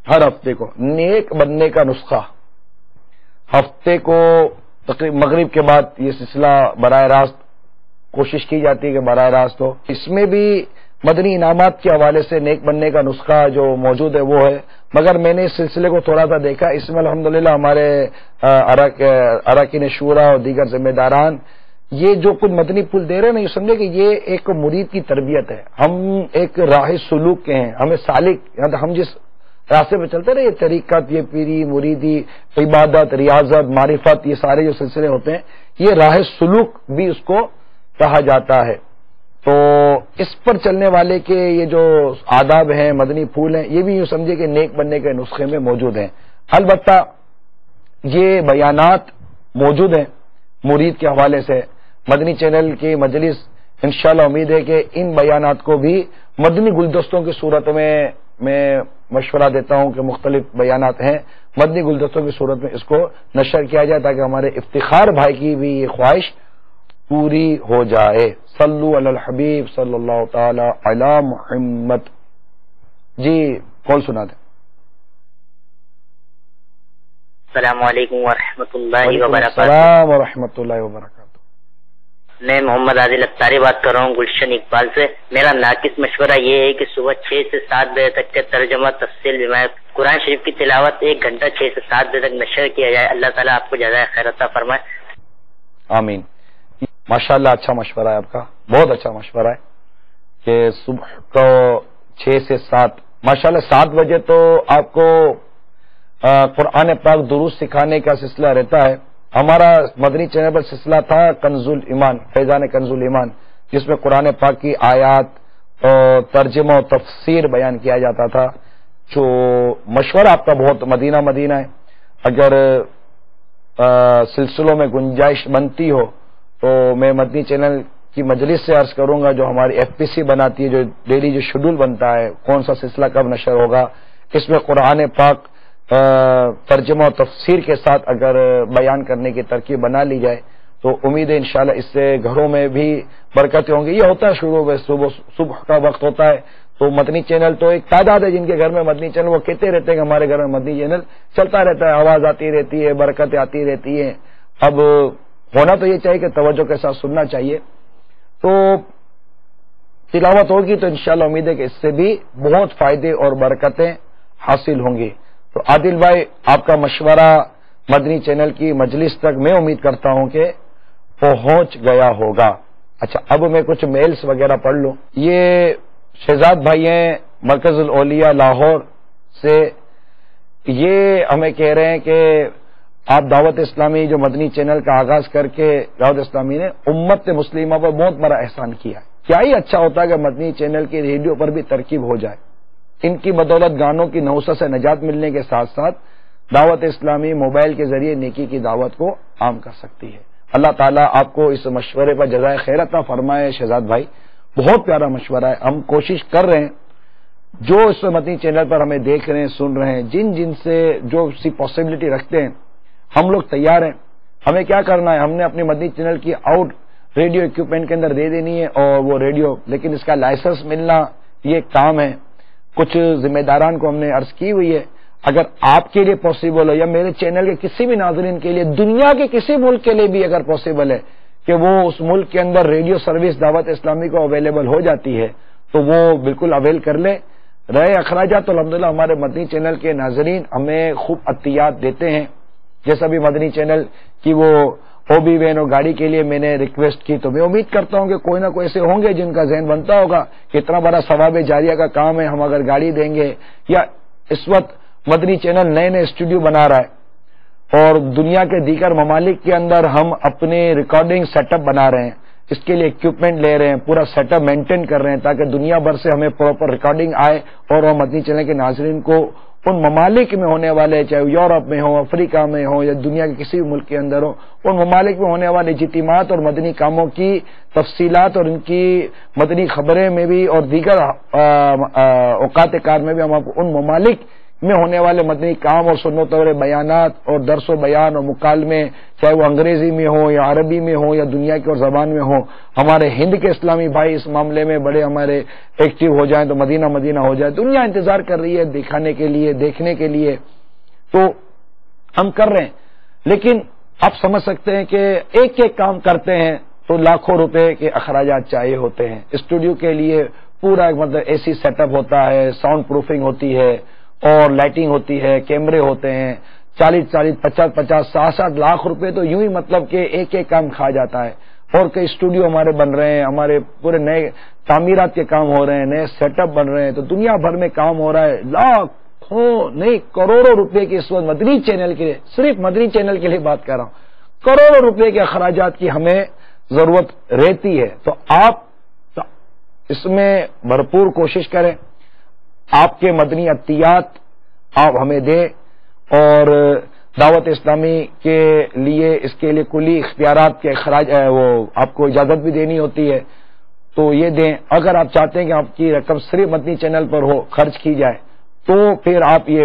ہر ہفتے کو نیک بننے کا نسخہ, ہفتے کو تقریباً مغرب کے بعد یہ سلسلہ براہ راست کوشش کی جاتی ہے کہ براہ راست ہو. اس میں بھی مدنی انعامات کے حوالے سے نیک بننے کا نسخہ جو موجود ہے وہ ہے. مگر میں نے اس سلسلے کو تھوڑا سا دیکھا, اس میں الحمدللہ ہمارے اراکین شورا اور دیگر ذمہ داران یہ جو کچھ مدنی پھول دے رہے ہیں نا, یہ سمجھے کہ یہ ایک مرید کی تربیت ہے. ہم ایک راہ سلوک کے ہیں, ہمیں سالک ہم جس راستے پہ چلتے رہے, یہ طریقت, یہ پیری مریدی, عبادت, ریاضت, معرفت, یہ سارے جو سلسلے ہوتے ہیں یہ راہ سلوک بھی اس کو کہا جاتا ہے. تو اس پر چلنے والے کے یہ جو آداب ہیں, مدنی پھول ہیں, یہ بھی یوں سمجھے کہ نیک بننے کے نسخے میں موجود ہیں. البتہ یہ بیانات موجود ہیں مرید کے حوالے سے مدنی چینل کی مجلس. انشاءاللہ امید ہے کہ ان بیانات کو بھی مدنی گلدستوں کی صورت میں مشورہ دیتا ہوں کہ مختلف بیانات ہیں, مدنی گلدستوں کی صورت میں اس کو نشر کیا جائے تاکہ ہمارے افتخار بھائی کی بھی یہ خواہش پوری ہو جائے. صلو علی الحبیب صلی اللہ تعالی علی محمد. جی کال سنا دیں. السلام علیکم ورحمۃ اللہ وبرکاتہ. السلام ورحمۃ اللہ وبرکاتہ. میں محمد عادل اختاری بات کر رہا ہوں گلشن اقبال سے. میرا ناقص مشورہ یہ ہے کہ صبح 6 سے 7 بجے تک کے ترجمہ تفصیل قرآن شریف کی تلاوت 1 گھنٹہ 6 سے 7 بجے تک نشر کیا جائے. اللہ تعالیٰ آپ کو جزائے خیر عطا فرمائے. آمین. ماشاءاللہ اچھا مشورہ ہے آپ کا, بہت اچھا مشورہ ہے کہ صبح کو 6 سے 7 ماشاءاللہ 7 بجے تو آپ کو قرآن پاک دروس سکھانے کا سلسلہ رہتا ہے. ہمارا مدنی چینل پر سلسلہ تھا کنز الایمان, فیضان کنز الایمان, جس میں قرآن پاک کی آیات اور ترجمہ و تفسیر بیان کیا جاتا تھا. جو مشورہ آپ کا بہت مدینہ ہے. اگر سلسلوں میں گنجائش بنتی ہو تو میں مدنی چینل کی مجلس سے عرض کروں گا, جو ہماری ایف پی سی بناتی ہے, جو ڈیلی جو شیڈول بنتا ہے کون سا سلسلہ کب نشر ہوگا, اس میں قرآن پاک ترجمہ و تفسیر کے ساتھ اگر بیان کرنے کی ترکیب بنا لی جائے تو امید ہے انشاءاللہ اس سے گھروں میں بھی برکتیں ہوں گی. یہ ہوتا ہے شروع میں صبح کا وقت ہوتا ہے تو مدنی چینل تو ایک تعداد ہے جن کے گھر میں مدنی چینل, وہ کہتے رہتے ہیں کہ ہمارے گھر میں مدنی چینل چلتا رہتا ہے, آواز آتی رہتی ہے, برکتیں آتی رہتی ہیں. اب ہونا تو یہ چاہیے کہ توجہ کے ساتھ سننا چاہیے. تو تلاوت ہوگی تو انشاءاللہ امید ہے کہ اس سے بھی بہت فائدے اور برکتیں حاصل ہوں گی. تو عادل بھائی آپ کا مشورہ مدنی چینل کی مجلس تک میں امید کرتا ہوں کہ پہنچ گیا ہوگا. اچھا اب میں کچھ میلز وغیرہ پڑھ لوں. یہ شہزاد بھائی ہیں مرکز الاولیاء لاہور سے, یہ ہمیں کہہ رہے ہیں کہ آپ دعوت اسلامی جو مدنی چینل کا آغاز کر کے دعوت اسلامی نے امت مسلمہ پر بہت بڑا احسان کیا. کیا ہی اچھا ہوتا ہے کہ مدنی چینل کی ریڈیو پر بھی ترکیب ہو جائے. ان کی بدولت گانوں کی نوسط سے نجات ملنے کے ساتھ ساتھ دعوت اسلامی موبائل کے ذریعے نیکی کی دعوت کو عام کر سکتی ہے. اللہ تعالیٰ آپ کو اس مشورے پر جزائے خیر عطا فرمائے. شہزاد بھائی بہت پیارا مشورہ ہے. ہم کوشش کر رہے ہیں جو اس مدنی چینل پر ہمیں دیکھ رہے ہیں, سن رہے ہیں, جن سے جو سی پاسبلٹی رکھتے ہیں, ہم لوگ تیار ہیں. ہمیں کیا کرنا ہے, ہم نے اپنی مدنی چینل کی آؤٹ ریڈیو اکوپمنٹ کے اندر دے دینی ہے اور وہ ریڈیو, لیکن اس کا لائسنس ملنا یہ کام ہے. کچھ ذمہ داران کو ہم نے عرض کی ہوئی ہے, اگر آپ کے لیے پاسبل ہو یا میرے چینل کے کسی بھی ناظرین کے لیے, دنیا کے کسی ملک کے لیے بھی اگر پاسبل ہے کہ وہ اس ملک کے اندر ریڈیو سروس دعوت اسلامی کو اویلیبل ہو جاتی ہے تو وہ بالکل اویل کر لیں. رہے اخراجات تو الحمدللہ ہمارے مدنی چینل کے ناظرین ہمیں خوب عطیات دیتے ہیں. جیسا بھی مدنی چینل کی وہ ہابی وین اور گاڑی کے لیے میں نے ریکویسٹ کی، تو میں امید کرتا ہوں کہ کوئی نہ کوئی ایسے ہوں گے جن کا ذہن بنتا ہوگا کہ اتنا بڑا ثواب جاریہ کا کام ہے، ہم اگر گاڑی دیں گے، یا اس وقت مدنی چینل نئے نئے اسٹوڈیو بنا رہا ہے اور دنیا کے دیگر ممالک کے اندر ہم اپنے ریکارڈنگ سیٹ اپ بنا رہے ہیں، اس کے لیے اکوپمنٹ لے رہے ہیں، پورا سیٹ اپ مینٹین کر رہے ہیں تاکہ دنیا بھر سے ہمیں پراپر ریکارڈنگ آئے اور ہم مدنی چینل کے ناظرین کو ان ممالک میں ہونے والے، چاہے یورپ میں ہوں، افریقہ میں ہوں یا دنیا کے کسی بھی ملک کے اندر ہوں، ان ممالک میں ہونے والے اجتماعات اور مدنی کاموں کی تفصیلات اور ان کی مدنی خبریں میں بھی اور دیگر اوقات کار میں بھی ہم آپ کو ان ممالک میں ہونے والے مدنی کام اور سنت اور بیانات اور درس و بیان اور مکالمے، چاہے وہ انگریزی میں ہوں یا عربی میں ہوں یا دنیا کی اور زبان میں ہوں، ہمارے ہند کے اسلامی بھائی اس معاملے میں بڑے ہمارے ایکٹیو ہو جائیں تو مدینہ مدینہ ہو جائے، دنیا انتظار کر رہی ہے دکھانے کے لیے، دیکھنے کے لیے، تو ہم کر رہے ہیں۔ لیکن آپ سمجھ سکتے ہیں کہ ایک ایک کام کرتے ہیں تو لاکھوں روپے کے اخراجات چاہیے ہوتے ہیں۔ اسٹوڈیو کے لیے پورا مطلب اے سی سیٹ اپ ہوتا ہے، ساؤنڈ پروفنگ ہوتی ہے اور لائٹنگ ہوتی ہے، کیمرے ہوتے ہیں، 40 50 60 لاکھ روپے تو یوں ہی مطلب کہ ایک ایک کام کھا جاتا ہے۔ اور کئی اسٹوڈیو ہمارے بن رہے ہیں، ہمارے پورے نئے تعمیرات کے کام ہو رہے ہیں، نئے سیٹ اپ بن رہے ہیں، تو دنیا بھر میں کام ہو رہا ہے، لاکھوں نہیں کروڑوں روپے کے اس وقت مدنی چینل کے لیے، صرف مدنی چینل کے لیے بات کر رہا ہوں، کروڑوں روپے کے اخراجات کی ہمیں ضرورت رہتی ہے۔ تو آپ اس میں بھرپور کوشش کریں، آپ کے مدنی عطیات آپ ہمیں دیں، اور دعوت اسلامی کے لیے اس کے لیے کلی اختیارات کے اخراج وہ آپ کو اجازت بھی دینی ہوتی ہے، تو یہ دیں۔ اگر آپ چاہتے ہیں کہ آپ کی رقم صرف مدنی چینل پر ہو، خرچ کی جائے، تو پھر آپ یہ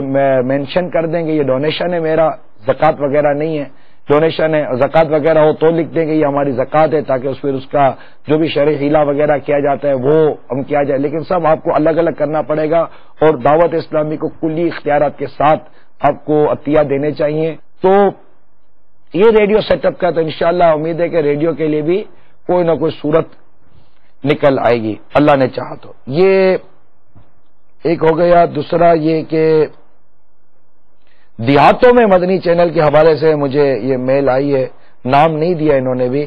مینشن کر دیں گے یہ ڈونیشن ہے میرا، زکوٰۃ وغیرہ نہیں ہے، ڈونیشن ہے، زکوٰۃ وغیرہ ہو تو لکھ دیں گے یہ ہماری زکوٰۃ ہے، تاکہ پھر اس کا جو بھی شرعی ہیلا وغیرہ کیا جاتا ہے وہ ہم کیا جائے، لیکن سب آپ کو الگ الگ کرنا پڑے گا، اور دعوت اسلامی کو کلی اختیارات کے ساتھ آپ کو عطیہ دینے چاہیے۔ تو یہ ریڈیو سیٹ اپ کا تو انشاءاللہ امید ہے کہ ریڈیو کے لیے بھی کوئی نہ کوئی صورت نکل آئے گی، اللہ نے چاہا تو۔ یہ ایک ہو گیا۔ دوسرا یہ کہ دیہاتوں میں مدنی چینل کے حوالے سے مجھے یہ میل آئی ہے، نام نہیں دیا انہوں نے بھی،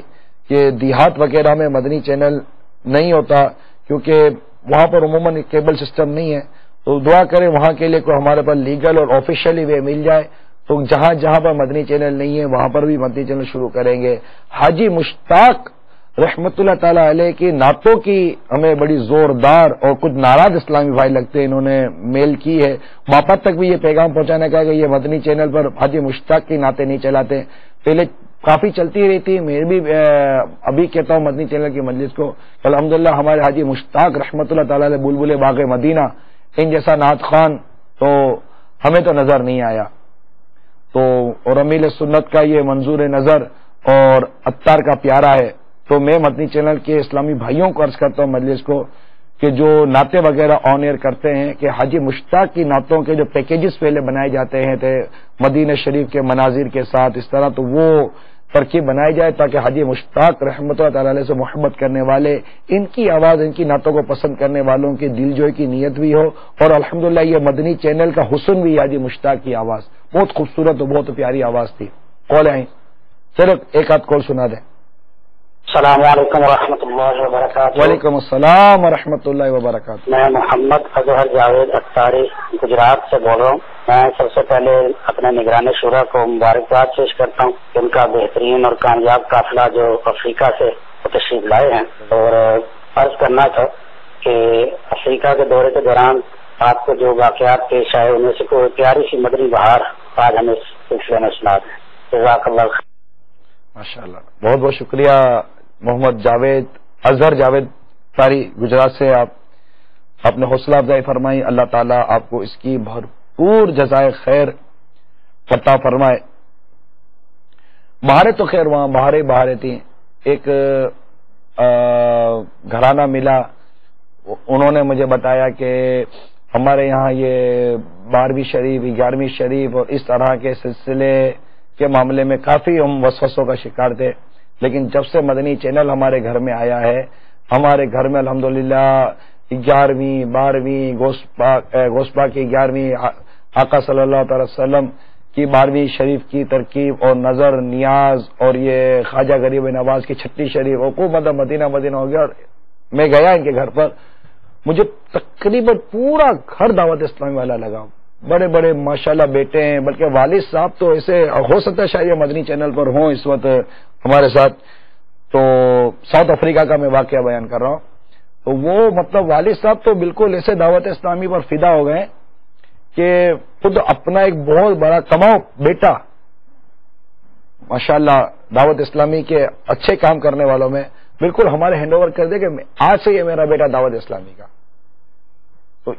کہ دیہات وغیرہ میں مدنی چینل نہیں ہوتا کیونکہ وہاں پر عموماً کیبل سسٹم نہیں ہے، تو دعا کریں وہاں کے لیے کوئی ہمارے پاس لیگل اور آفیشیلی وے مل جائے، تو جہاں جہاں پر مدنی چینل نہیں ہے وہاں پر بھی مدنی چینل شروع کریں گے۔ حاجی مشتاق رحمت اللہ تعالی علیہ کی نعتوں کی ہمیں بڑی زوردار اور کچھ ناراض اسلامی بھائی لگتے ہیں، انہوں نے میل کی ہے، باپت تک بھی یہ پیغام پہنچانے کا کہ یہ مدنی چینل پر حاجی مشتاق کی نعتیں نہیں چلاتے، پہلے کافی چلتی رہی تھی، میں بھی ابھی کہتا ہوں مدنی چینل کی مجلس کو، الحمدللہ ہمارے حاجی مشتاق رحمت اللہ تعالی علیہ بلبل باغ مدینہ ان جیسا نعت خوان تو ہمیں تو نظر نہیں آیا، تو اور امیل سنت کا یہ منظور نظر اور عطار کا پیارا ہے، تو میں مدنی چینل کے اسلامی بھائیوں کو عرض کرتا ہوں مجلس کو کہ جو نعتیں وغیرہ آن ایئر کرتے ہیں کہ حاجی مشتاق کی نعتوں کے جو پیکیجز پہلے بنائے جاتے ہیں تھے مدینہ شریف کے مناظر کے ساتھ اس طرح، تو وہ ترکیب بنائی جائے تاکہ حاجی مشتاق رحمۃ اللہ تعالی علیہ سے محبت کرنے والے، ان کی آواز ان کی نعتوں کو پسند کرنے والوں کی دل جوئی کی نیت بھی ہو، اور الحمدللہ یہ مدنی چینل کا حسن بھی حاجی مشتاق کی آواز بہت خوبصورت اور بہت پیاری آواز تھی۔ کال آئیں، چلو ایک آدھ کال سنا دیں۔ السلام علیکم ورحمۃ اللہ وبرکاتہ۔ وعلیکم السلام ورحمۃ اللہ وبرکاتہ۔ میں محمد اظہر جاوید اختاری گجرات سے بول رہا ہوں۔ میں سب سے پہلے اپنے نگران شورا کو مبارکباد پیش کرتا ہوں، ان کا بہترین اور کامیاب قافلہ جو افریقہ سے تشریف لائے ہیں، اور عرض کرنا تھا کہ افریقہ کے دورے کے دوران آپ کو جو واقعات پیش آئے ان میں سے کوئی پیاری سی مدنی بہار آج ہمیں اس سلسلے میں سنا دیں۔ جزاک اللہ خیر۔ ماشاء اللہ، بہت بہت شکریہ محمد جاوید اظہر جاوید تاری گجرات سے، آپ نے حوصلہ افزائی فرمائی، اللہ تعالیٰ آپ کو اس کی بھرپور جزائے خیر عطا فرمائے۔ بہاریں تو خیر وہاں بہاریں تھیں، ایک گھرانہ ملا، انہوں نے مجھے بتایا کہ ہمارے یہاں یہ 12ویں شریف 11ویں شریف اور اس طرح کے سلسلے کے معاملے میں کافی ہم وسوسوں کا شکار تھے، لیکن جب سے مدنی چینل ہمارے گھر میں آیا ہے، ہمارے گھر میں الحمدللہ 11ویں 12ویں گوسپا کی 11ویں آقا صلی اللہ تعالی وسلم کی 12ویں شریف کی ترکیب اور نظر نیاز اور یہ خواجہ غریب نواز کی 6 شریف اور کو مطلب مدینہ مدینہ ہو گیا. اور میں گیا ان کے گھر پر, مجھے تقریباً پورا گھر دعوت اسلامی والا لگا. بڑے بڑے ماشاءاللہ بیٹے ہیں, بلکہ والد صاحب تو ایسے ہو سکتا ہے شاید یہ مدنی چینل پر ہوں اس وقت ہمارے ساتھ. تو ساؤتھ افریقہ کا میں واقعہ بیان کر رہا ہوں. تو وہ مطلب والد صاحب تو بالکل ایسے دعوت اسلامی پر فدا ہو گئے کہ خود اپنا ایک بہت بڑا کماؤ بیٹا ماشاءاللہ دعوت اسلامی کے اچھے کام کرنے والوں میں بالکل ہمارے ہینڈ اوور کر دے کہ آج سے یہ میرا بیٹا دعوت اسلامی کا. تو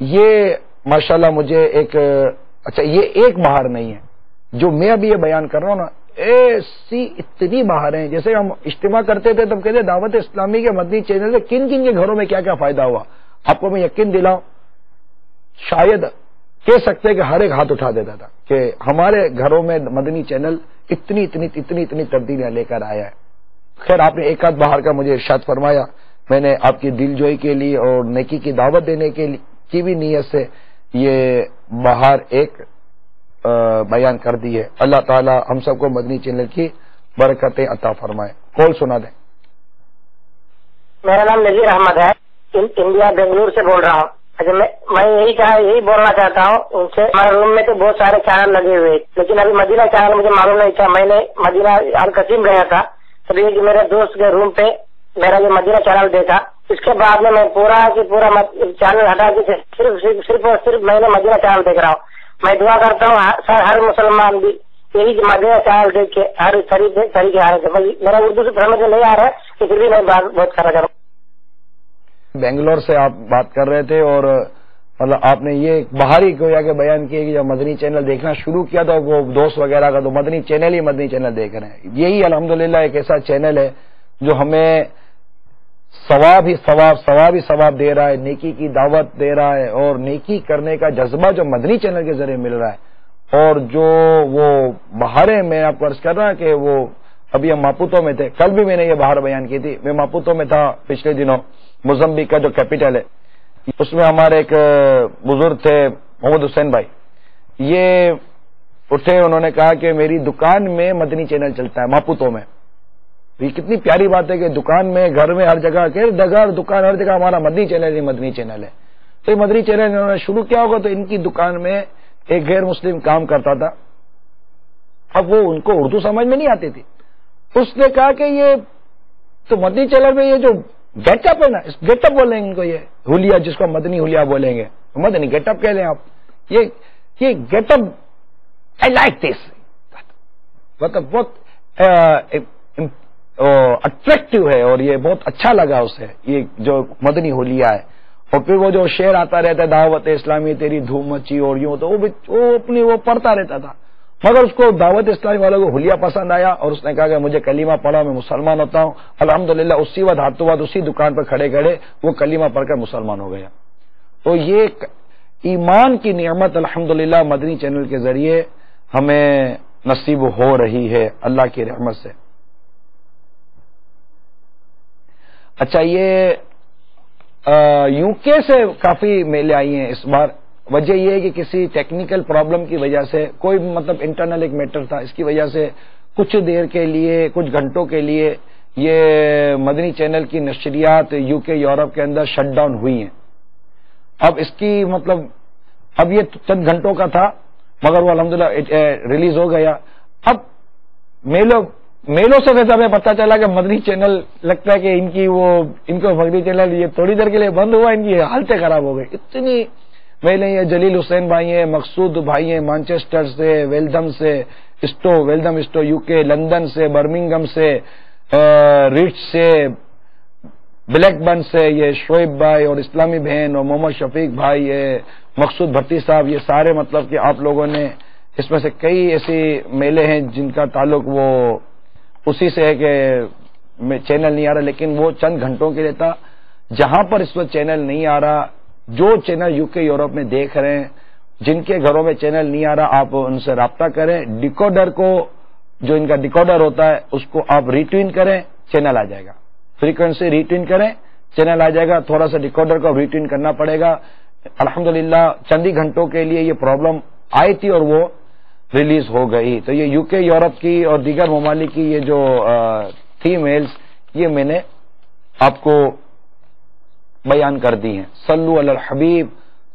یہ ماشاءاللہ مجھے ایک اچھا یہ ایک بہار نہیں ہے جو میں ابھی یہ بیان کر رہا ہوں نا, ایسی اتنی بہاریں. جیسے ہم اجتماع کرتے تھے تب کہتے دعوت اسلامی کے مدنی چینل سے کن کن کے گھروں میں کیا کیا فائدہ ہوا. آپ کو میں یقین دلاؤں, شاید کہہ سکتے کہ ہر ایک ہاتھ اٹھا دیتا تھا کہ ہمارے گھروں میں مدنی چینل اتنی اتنی اتنی اتنی تبدیلیاں لے کر آیا ہے. خیر آپ نے ایک آدھ بہار کا مجھے ارشاد فرمایا, میں نے آپ کی دل جوئی کے لیے اور نیکی کی دعوت دینے کی بھی نیت سے یہ بہار ایک بیان کر دی ہے. اللہ تعالی ہم سب کو مدنی چینل کی برکتیں عطا فرمائے. کال سنا دیں. میرا نام نذیر احمد ہے, انڈیا بنگلور سے بول رہا ہوں. اچھا میں یہی بولنا چاہتا ہوں ان سے, ہمارے روم میں تو بہت سارے چینل لگے ہوئے, لیکن ابھی مدینہ چینل مجھے معلوم نہیں تھا. میں نے مدینہ القسیم گیا تھا, تبھی میرے دوست کے روم پہ میرا یہ مدینہ چینل دیکھا. اس کے بعد میں پورا چینل ہٹا کے صرف اور صرف میں نے مدینہ چینل دیکھ رہا ہوں. میں دعا کرتا ہوں ہر مسلمان بھی یہی مدینہ چینل دیکھ کے ہر طریقے آ رہے تھے. میرا اردو سے سمجھ میں نہیں آ رہا ہے, پھر بھی میں بہت کرنا چاہتا ہوں. بنگلور سے آپ بات کر رہے تھے اور مطلب آپ نے یہ باہری گویا کہ بیان کیا کہ جب مدنی چینل دیکھنا شروع کیا تھا وہ دوست وغیرہ کا تو مدنی چینل دیکھ رہے ہیں. یہی الحمدللہ ایک ایسا چینل ہے جو ہمیں ثواب ہی ثواب دے رہا ہے, نیکی کی دعوت دے رہا ہے اور نیکی کرنے کا جذبہ جو مدنی چینل کے ذریعے مل رہا ہے. اور جو وہ بہاریں میں آپ کو عرض کر رہا کہ وہ ابھی ہم ماپوتو میں تھے, کل بھی میں نے یہ بہار بیان کی تھی. میں ماپوتو میں تھا پچھلے دنوں, موزمبیق کا جو کیپٹل ہے, اس میں ہمارے ایک بزرگ تھے محمد حسین بھائی, یہ اٹھے, انہوں نے کہا کہ میری دکان میں مدنی چینل چلتا ہے ماپوتو میں. یہ کتنی پیاری بات ہے کہ دکان میں گھر میں ہر جگہ دکان ہر جگہ ہمارا مدنی چینل ہے. تو یہ مدنی چینل انہوں نے شروع کیا ہوگا تو ان کی دکان میں ایک غیر مسلم کام کرتا تھا. اب وہ ان کو اردو سمجھ میں نہیں آتی تھی. اس نے کہا کہ یہ تو مدنی چینل میں یہ جو گیٹ اپ ہے نا, اس گیٹ اپ بولیں گے ان کو, یہ ہولیا جس کو مدنی ہولیا بولیں گے, مدنی گیٹ اپ کہہ لیں آپ. یہ get up I like this, مطلب بہت اٹریکٹو ہے اور یہ بہت اچھا لگا اسے یہ جو مدنی ہولیا ہے. اور پھر وہ جو شعر آتا رہتا ہے دعوت اسلامی تیری دھوم مچی اور یوں, تو وہ پڑھتا رہتا تھا. مگر اس کو دعوت اسلامی والوں کو ہولیا پسند آیا اور اس نے کہا کہ مجھے کلمہ پڑھا, میں مسلمان ہوتا ہوں. الحمدللہ اسی وقت ہاتھوں ہاتھ اسی دکان پر کھڑے وہ کلمہ پڑھ کر مسلمان ہو گیا. تو یہ ایمان کی نعمت الحمدللہ مدنی چینل کے ذریعے ہمیں نصیب ہو رہی ہے اللہ کی رحمت سے. اچھا, یہ یو کے سے کافی میلے آئی ہیں اس بار. وجہ یہ ہے کہ کسی ٹیکنیکل پرابلم کی وجہ سے, کوئی مطلب انٹرنل ایک میٹر تھا, اس کی وجہ سے کچھ دیر کے لیے, کچھ گھنٹوں کے لیے یہ مدنی چینل کی نشریات یو کے یورپ کے اندر شٹ ڈاؤن ہوئی ہیں. اب اس کی مطلب اب یہ چند گھنٹوں کا تھا مگر وہ الحمدللہ ریلیز ہو گیا. اب میلوں سے ویسا ہمیں پتہ چلا کہ مدنی چینل لگتا ہے کہ ان کو مدنی چینل یہ تھوڑی دیر کے لیے بند ہوا, ان کی حالتیں خراب ہو گئی. اتنی میلے ہیں, جلیل حسین بھائی ہیں, مقصود بھائی ہیں مانچسٹر سے, ویلدم اسٹو یو کے, لندن سے, برمنگم سے, ریڈس سے, بلیک بن سے, یہ شعیب بھائی اور اسلامی بہن اور محمد شفیق بھائی, یہ مقصود بھٹی صاحب, یہ سارے مطلب کہ آپ لوگوں نے اس میں سے کئی ایسے میلے ہیں جن کا تعلق وہ اسی سے ہے کہ چینل نہیں آ رہا, لیکن وہ چند گھنٹوں کے لیے تھا. جہاں پر اس وقت چینل نہیں آ رہا, جو چینل یو کے یورپ میں دیکھ رہے ہیں, جن کے گھروں میں چینل نہیں آ رہا, آپ ان سے رابطہ کریں. ڈیکوڈر کو, جو ان کا ڈیکوڈر ہوتا ہے, اس کو آپ ریٹوین کریں, چینل آ جائے گا. فریکوینسی ریٹوین کریں, چینل آ جائے گا. تھوڑا سا ڈیکوڈر کو ریٹوین کرنا پڑے گا. الحمدللہ چند ہی گھنٹوں کے لیے یہ پرابلم آئی تھی اور وہ ریلیز ہو گئی. تو یہ یو کے، یورپ کی اور دیگر ممالک کی یہ جو تھی میلز، یہ میں نے آپ کو بیان کر دی ہیں. صلو علی الحبیب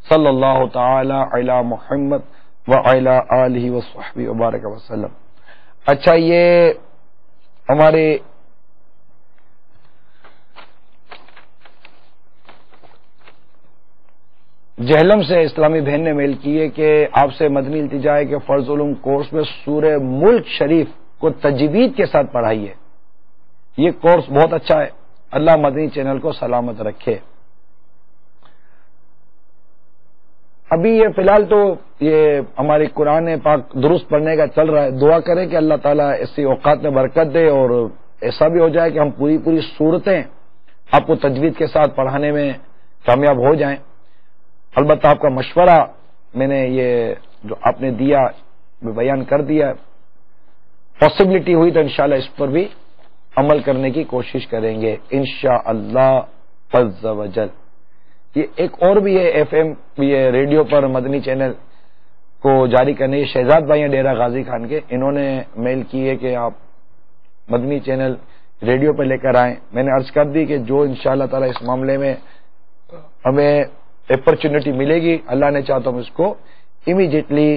صلی اللہ تعالی علی محمد وعلی آلہ وصحبہ وبارک وسلم. اچھا، یہ ہمارے جہلم سے اسلامی بہن نے میل کی ہے کہ آپ سے مدنی التجا ہے کہ فرض علوم کورس میں سورہ ملک شریف کو تجوید کے ساتھ پڑھائیے. یہ کورس بہت اچھا ہے. اللہ مدنی چینل کو سلامت رکھے. ابھی یہ فی الحال تو یہ ہماری قرآن پاک درست پڑھنے کا چل رہا ہے. دعا کریں کہ اللہ تعالیٰ اسی اوقات میں برکت دے اور ایسا بھی ہو جائے کہ ہم پوری صورتیں آپ کو تجوید کے ساتھ پڑھانے میں کامیاب ہو جائیں. البتہ آپ کا مشورہ میں نے یہ جو آپ نے دیا بیان کر دیا. پاسبلٹی ہوئی تو انشاءاللہ اس پر بھی عمل کرنے کی کوشش کریں گے انشاءاللہ عز و جل. یہ ایک اور بھی ہے ایف ایم، یہ ریڈیو پر مدنی چینل کو جاری کرنے، شہزاد بھائی ہیں ڈیرہ غازی خان کے، انہوں نے میل کی ہے کہ آپ مدنی چینل ریڈیو پہ لے کر آئیں. میں نے عرض کر دی کہ جو انشاءاللہ تعالی اس معاملے میں ہمیں اپرچونٹی ملے گی، اللہ نے چاہا تو ہم اس کو امیڈیٹلی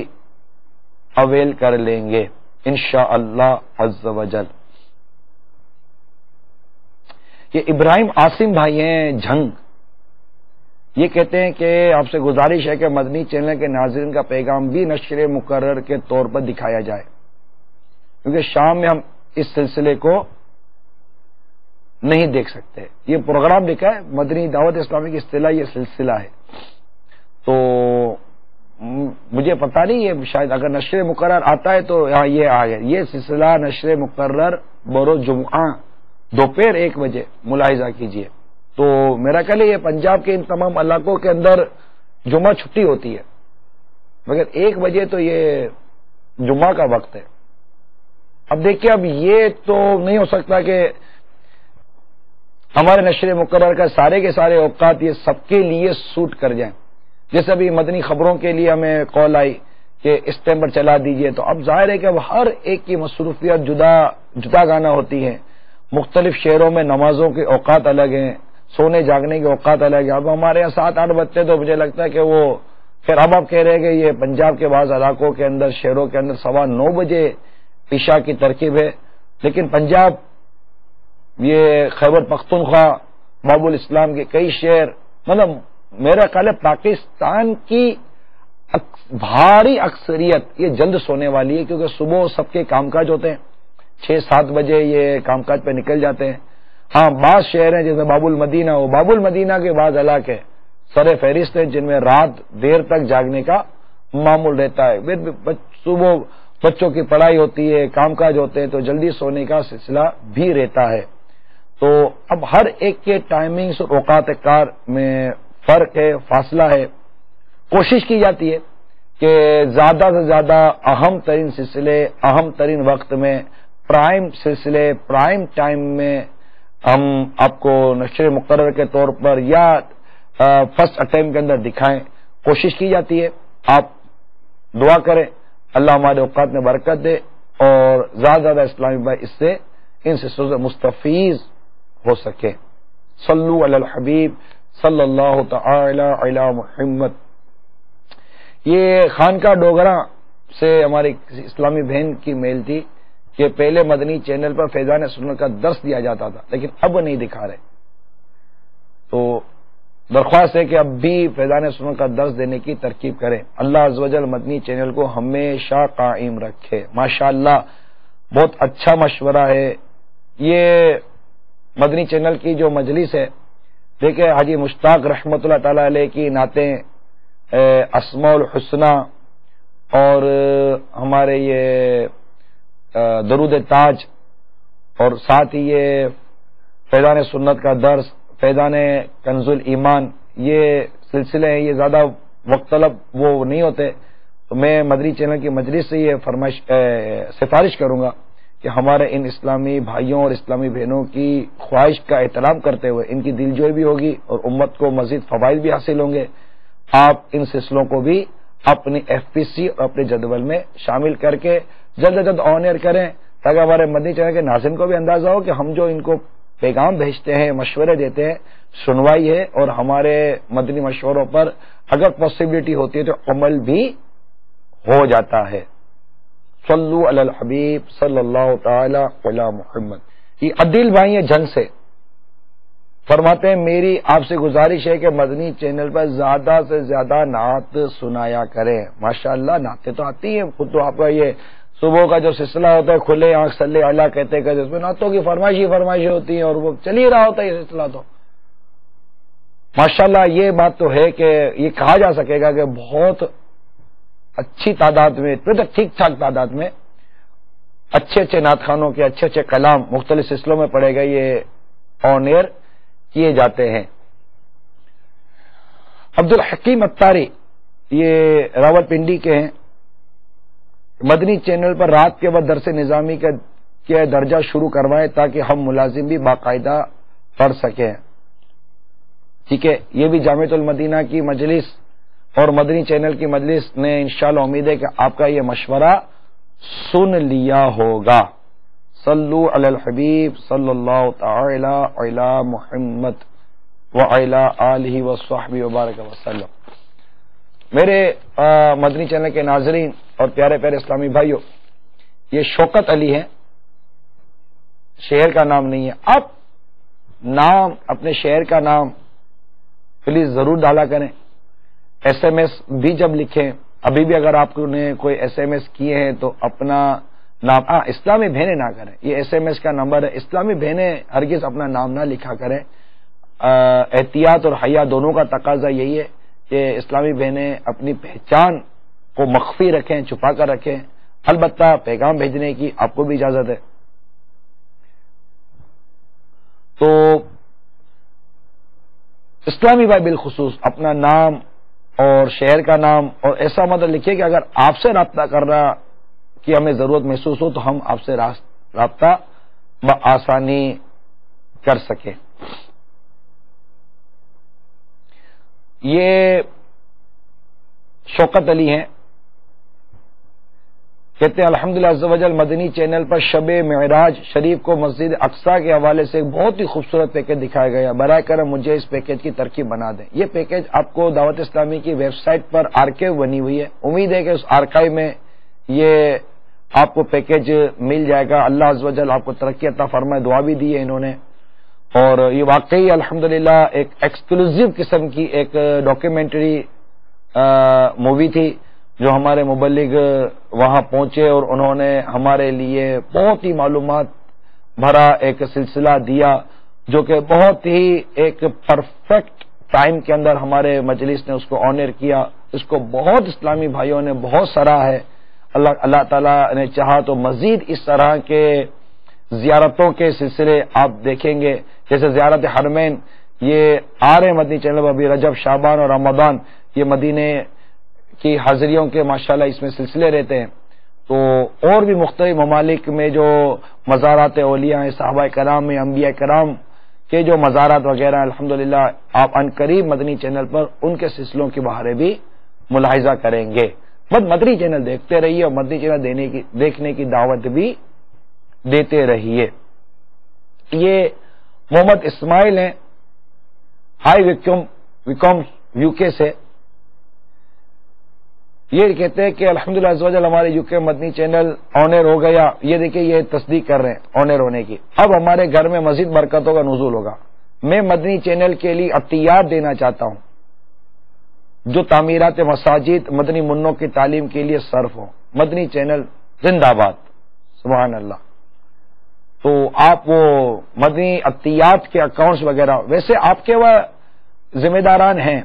اویل کر لیں گے انشاءاللہ عز و جل. یہ ابراہیم عاصم بھائی ہیں جھنگ، یہ کہتے ہیں کہ آپ سے گزارش ہے کہ مدنی چینل کے ناظرین کا پیغام بھی نشر مقرر کے طور پر دکھایا جائے، کیونکہ شام میں ہم اس سلسلے کو نہیں دیکھ سکتے. یہ پروگرام لکھا ہے مدنی دعوت اسلامی کی اصطلاح یہ سلسلہ ہے. تو مجھے پتہ نہیں، یہ شاید اگر نشر مقرر آتا ہے تو یہاں یہ آ گیا. یہ سلسلہ نشر مقرر بروز جمعہ دوپہر 1 بجے ملاحظہ کیجیے. تو میرا خیال ہے یہ پنجاب کے ان تمام علاقوں کے اندر جمعہ چھٹی ہوتی ہے، مگر 1 بجے تو یہ جمعہ کا وقت ہے. اب دیکھیے، اب یہ تو نہیں ہو سکتا کہ ہمارے نشر مقرر کا سارے کے سارے اوقات یہ سب کے لیے سوٹ کر جائیں. جیسے ابھی مدنی خبروں کے لیے ہمیں کال آئی کہ اس ٹائم پر چلا دیجئے، تو اب ظاہر ہے کہ اب ہر ایک کی مصروفیات جدا گانا ہوتی ہیں. مختلف شہروں میں نمازوں کے اوقات الگ ہیں، سونے جاگنے کے اوقات الگ ہیں. اب ہمارے یہاں 7-8 بجتے تو مجھے لگتا ہے کہ وہ پھر اب آپ کہہ رہے ہیں کہ یہ پنجاب کے بعض علاقوں کے اندر، شہروں کے اندر 9:15 بجے عشاء کی ترکیب ہے. لیکن پنجاب، یہ خیبر پختونخوا، باب الاسلام کے کئی شہر، مطلب میرا خیال ہے پاکستان کی بھاری اکثریت یہ جلد سونے والی ہے، کیونکہ صبح سب کے کام کاج ہوتے ہیں، 6-7 بجے یہ کام کاج پہ نکل جاتے ہیں. ہاں، بعض شہر ہیں جیسے باب المدینہ ہو، باب المدینہ کے بعض علاقے سر فہرست ہیں جن میں رات دیر تک جاگنے کا معمول رہتا ہے. پھر صبح بچوں کی پڑھائی ہوتی ہے، کام کاج ہوتے ہیں، تو جلدی سونے کا سلسلہ بھی رہتا ہے. تو اب ہر ایک کے ٹائمنگز اور اوقات کار میں فرق ہے، فاصلہ ہے. کوشش کی جاتی ہے کہ زیادہ سے زیادہ اہم ترین سلسلے اہم ترین وقت میں، پرائم سلسلے پرائم ٹائم میں ہم آپ کو نشر مقرر کے طور پر یا فرسٹ اٹیمپٹ کے اندر دکھائیں. کوشش کی جاتی ہے. آپ دعا کریں اللہ ہمارے اوقات میں برکت دے اور زیادہ زیادہ اسلامی بھائی اس سے ان سلسلوں سے مستفیض ہو سکے. صلو علی الحبیب صلی اللہ تعالی علی محمد. یہ خانقاہ ڈوگرہ سے ہماری اسلامی بہن کی میل تھی کہ پہلے مدنی چینل پر فیضان سنت کا درس دیا جاتا تھا لیکن اب نہیں دکھا رہے. تو درخواست ہے کہ اب بھی فیضان سنت کا درس دینے کی ترکیب کریں. اللہ عز و جل مدنی چینل کو ہمیشہ قائم رکھے. ماشاءاللہ بہت اچھا مشورہ ہے. یہ مدنی چینل کی جو مجلس ہے، دیکھیں حاجی مشتاق رحمۃ اللہ تعالی علیہ کی نعتیں، اسماء الحسنہ اور ہمارے یہ درود تاج، اور ساتھ ہی یہ فیضان سنت کا درس، فیضان کنز الایمان، یہ سلسلے ہیں. یہ زیادہ وقت طلب وہ نہیں ہوتے. تو میں مدنی چینل کی مجلس سے یہ سفارش کروں گا کہ ہمارے ان اسلامی بھائیوں اور اسلامی بہنوں کی خواہش کا احترام کرتے ہوئے ان کی دلجوئی بھی ہوگی اور امت کو مزید فوائد بھی حاصل ہوں گے. آپ ان سلسلوں کو بھی اپنی FPC اور اپنے جدول میں شامل کر کے جلد از جلد آن ایئر کریں، تاکہ ہمارے مدنی چینل کے ناظرین کو بھی اندازہ ہو کہ ہم جو ان کو پیغام بھیجتے ہیں، مشورے دیتے ہیں، سنوائی ہے، اور ہمارے مدنی مشوروں پر اگر پاسبلٹی ہوتی ہے تو عمل بھی ہو جاتا ہے۔ صلو علی الحبیب صلی اللہ تعالی علی محمد۔ یہ عدیل بھائی ہیں جنگ سے، فرماتے ہیں میری آپ سے گزارش ہے کہ مدنی چینل پر زیادہ سے زیادہ نعت سنایا کریں۔ ماشاءاللہ نعتیں تو آتی ہیں، خود تو آپ کا یہ صبح کا جو سلسلہ ہوتا ہے کھلے آنکھ صلی اللہ کہتے کہ اس میں نعتوں کی فرمائشیں ہوتی ہیں اور وہ چل ہی رہا ہوتا ہے یہ سلسلہ۔ تو ماشاءاللہ یہ بات تو ہے کہ یہ کہا جا سکے گا کہ بہت اچھی تعداد میں، ٹھیک ٹھاک تعداد میں اچھے اچھے نعت خوانوں کے اچھے اچھے کلام مختلف سلسلوں میں پڑے گئے، یہ آن ایئر کیے جاتے ہیں۔ عبدالحکیم اتاری یہ راول پنڈی کے ہیں، مدنی چینل پر رات کے وقت درس نظامی کا درجہ شروع کروائیں تاکہ ہم ملازم بھی باقاعدہ پڑھ سکیں۔ ٹھیک ہے، یہ بھی جامعۃ المدینہ کی مجلس اور مدنی چینل کی مجلس نے انشاءاللہ امید ہے کہ آپ کا یہ مشورہ سن لیا ہوگا۔ صلو علی الحبیب صلی اللہ تعالی علی محمد وعلی آلہ وصحبہ وبارک وسلم۔ میرے مدنی چینل کے ناظرین اور پیارے پیارے اسلامی بھائیوں، یہ شوکت علی ہیں، شہر کا نام نہیں ہے۔ آپ نام، اپنے شہر کا نام پلیز ضرور ڈالا کریں۔ SMS بھی جب لکھیں، ابھی بھی اگر آپ نے کوئی SMS کیے ہیں تو اپنا نام، اسلامی بہنیں نہ کریں، یہ SMS کا نمبر ہے، اسلامی بہنیں ہرگز اپنا نام نہ لکھا کریں۔ احتیاط اور حیا دونوں کا تقاضا یہی ہے کہ اسلامی بہنیں اپنی پہچان کو مخفی رکھیں، چھپا کر رکھیں، البتہ پیغام بھیجنے کی آپ کو بھی اجازت ہے۔ تو اسلامی بھائی بالخصوص اپنا نام اور شہر کا نام اور ایسا مطلب لکھیے کہ اگر آپ سے رابطہ کرنا کی ہمیں ضرورت محسوس ہو تو ہم آپ سے رابطہ بآسانی کر سکیں۔ یہ شوکت علی ہیں، کہتے ہیں الحمدللہ عز و جل مدنی چینل پر شب معراج شریف کو مسجد اقصیٰ کے حوالے سے ایک بہت ہی خوبصورت پیکج دکھایا گیا، برائے کرم مجھے اس پیکج کی ترکیب بنا دیں۔ یہ پیکج آپ کو دعوت اسلامی کی ویب سائٹ پر آرکائیو بنی ہوئی ہے، امید ہے کہ اس آرکائیو میں یہ آپ کو پیکج مل جائے گا۔ اللہ عز و جل آپ کو ترقی عطا فرمائے، دعا بھی دی ہے انہوں نے، اور یہ واقعی الحمدللہ ایک ایکسکلوزیو قسم کی ایک ڈاکیومنٹری مووی تھی جو ہمارے مبلغ وہاں پہنچے اور انہوں نے ہمارے لیے بہت ہی معلومات بھرا ایک سلسلہ دیا، جو کہ بہت ہی ایک پرفیکٹ ٹائم کے اندر ہمارے مجلس نے اس کو آنر کیا۔ اس کو بہت اسلامی بھائیوں نے بہت سراہا ہے۔ اللہ تعالیٰ نے چاہا تو مزید اس طرح کے زیارتوں کے سلسلے آپ دیکھیں گے، جیسے زیارت حرمین، یہ آ رہے مدنی چینل پر ابھی رجب، شعبان اور رمضان، یہ مدینے کی حاضریوں کے ماشاءاللہ اس میں سلسلے رہتے ہیں۔ تو اور بھی مختلف ممالک میں جو مزارات اولیاء ہیں، صحابہ کرام میں، انبیاء کرام کے جو مزارات وغیرہ الحمدللہ آپ ان قریب مدنی چینل پر ان کے سلسلوں کی بہاریں بھی ملاحظہ کریں گے۔ بس مدنی چینل دیکھتے رہیے اور مدنی چینل دیکھنے کی دعوت بھی دیتے رہیے۔ یہ محمد اسماعیل ہیں، ہائی ویکوم UK سے، یہ کہتے ہیں کہ الحمدللہ عز و جل ہمارے UK مدنی چینل آنر ہو گیا۔ یہ دیکھیں یہ تصدیق کر رہے ہیں آنر ہونے کی، اب ہمارے گھر میں مزید برکتوں کا نزول ہوگا۔ میں مدنی چینل کے لیے عطیات دینا چاہتا ہوں جو تعمیرات مساجد مدنی منوں کی تعلیم کے لیے صرف ہوں۔ مدنی چینل زندہ باد، سبحان اللہ۔ تو آپ وہ مدنی عطیات کے اکاؤنٹس وغیرہ، ویسے آپ کے وہ ذمہ داران ہیں،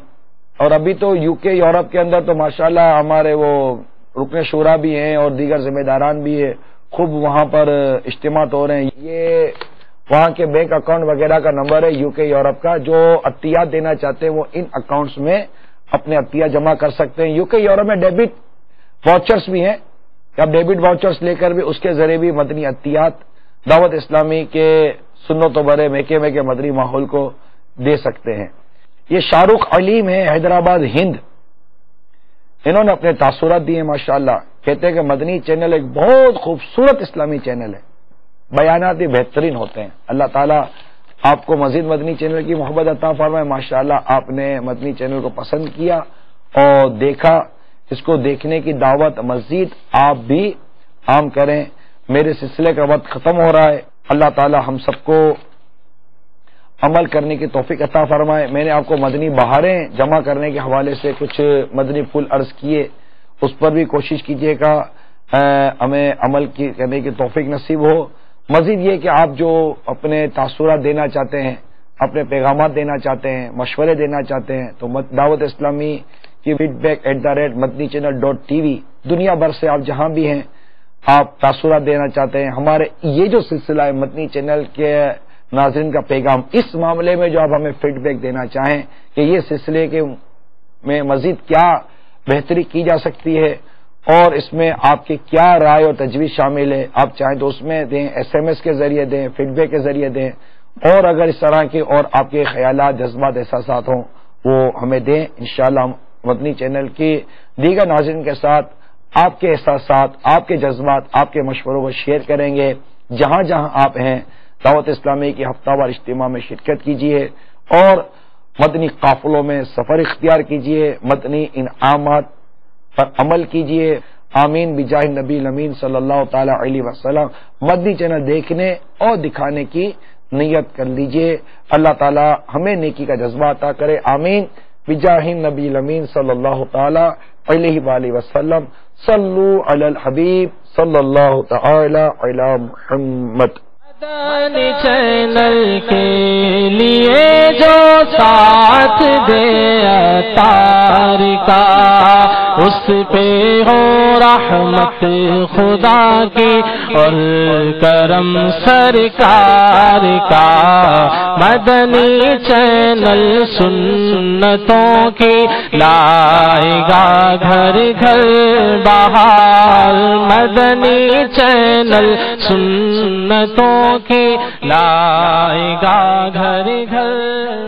اور ابھی تو UK یورپ کے اندر تو ماشاءاللہ ہمارے وہ رکن شورا بھی ہیں اور دیگر ذمہ داران بھی ہیں، خوب وہاں پر اجتماعات ہو رہے ہیں۔ یہ وہاں کے بینک اکاؤنٹ وغیرہ کا نمبر ہے UK یورپ کا، جو عطیات دینا چاہتے ہیں وہ ان اکاؤنٹس میں اپنے عطیہ جمع کر سکتے ہیں۔ UK یورپ میں ڈیبٹ واؤچرز بھی ہیں، آپ ڈیبٹ واؤچرز لے کر بھی اس کے ذریعے بھی مدنی عطیات دعوت اسلامی کے سنت و برے محکمے کے مدنی ماحول کو دے سکتے ہیں۔ یہ شاہ رخ علیم ہے، حیدرآباد ہند، انہوں نے اپنے تاثرات دیے ماشاءاللہ. کہتے ہیں کہ مدنی چینل ایک بہت خوبصورت اسلامی چینل ہے, بیانات بھی بہترین ہوتے ہیں. اللہ تعالیٰ آپ کو مزید مدنی چینل کی محبت عطا فرمائے. ماشاءاللہ آپ نے مدنی چینل کو پسند کیا اور دیکھا. اس کو دیکھنے کی دعوت مزید آپ بھی عام کریں. میرے سلسلے کا وقت ختم ہو رہا ہے. اللہ تعالیٰ ہم سب کو عمل کرنے کی توفیق عطا فرمائے. میں نے آپ کو مدنی بہاریں جمع کرنے کے حوالے سے کچھ مدنی پھول عرض کیے, اس پر بھی کوشش کیجیے گا ہمیں عمل کرنے کی توفیق نصیب ہو. مزید یہ کہ آپ جو اپنے تاثرات دینا چاہتے ہیں, اپنے پیغامات دینا چاہتے ہیں, مشورے دینا چاہتے ہیں, تو دعوت اسلامی کی feedback@madnichannel.tv دنیا بھر سے آپ جہاں بھی ہیں آپ تاثرات دینا چاہتے ہیں. ہمارے یہ جو سلسلہ ہے مدنی چینل کے ناظرین کا پیغام, اس معاملے میں جو آپ ہمیں فیڈ بیک دینا چاہیں کہ یہ سلسلے کے میں مزید کیا بہتری کی جا سکتی ہے اور اس میں آپ کی کیا رائے اور تجویز شامل ہے, آپ چاہیں تو اس میں دیں, SMS کے ذریعے دیں, فیڈ بیک کے ذریعے دیں, اور اگر اس طرح کے اور آپ کے خیالات, جذبات, احساسات ہوں وہ ہمیں دیں. انشاءاللہ مدنی چینل کی دیگر ناظرین کے ساتھ آپ کے احساسات, آپ کے جذبات, آپ کے مشوروں کو شیئر کریں گے. جہاں جہاں آپ ہیں دعوت اسلامی کی ہفتہ وار اجتماع میں شرکت کیجیے اور مدنی قافلوں میں سفر اختیار کیجیے, مدنی انعامات پر عمل کیجیے. آمین بجاہ نبی الامین صلی اللہ تعالی علیہ وسلم. مدنی چینل دیکھنے اور دکھانے کی نیت کر لیجیے. اللہ تعالی ہمیں نیکی کا جذبہ عطا کرے. آمین بجاہ نبی الامین صلی اللہ تعالی علیہ وآلہ وسلم. صلو علی الحبیب صلی اللہ تعالی علی محمد. مدنی چینل کے لیے جو ساتھ دے اتار کا, اس پہ ہو رحمت خدا کی اور کرم سرکار کا. مدنی چینل سنتوں کی لائے گا گھر گھر بہار. مدنی چینل سنتوں کی لائے گا گھر گھر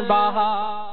بہار.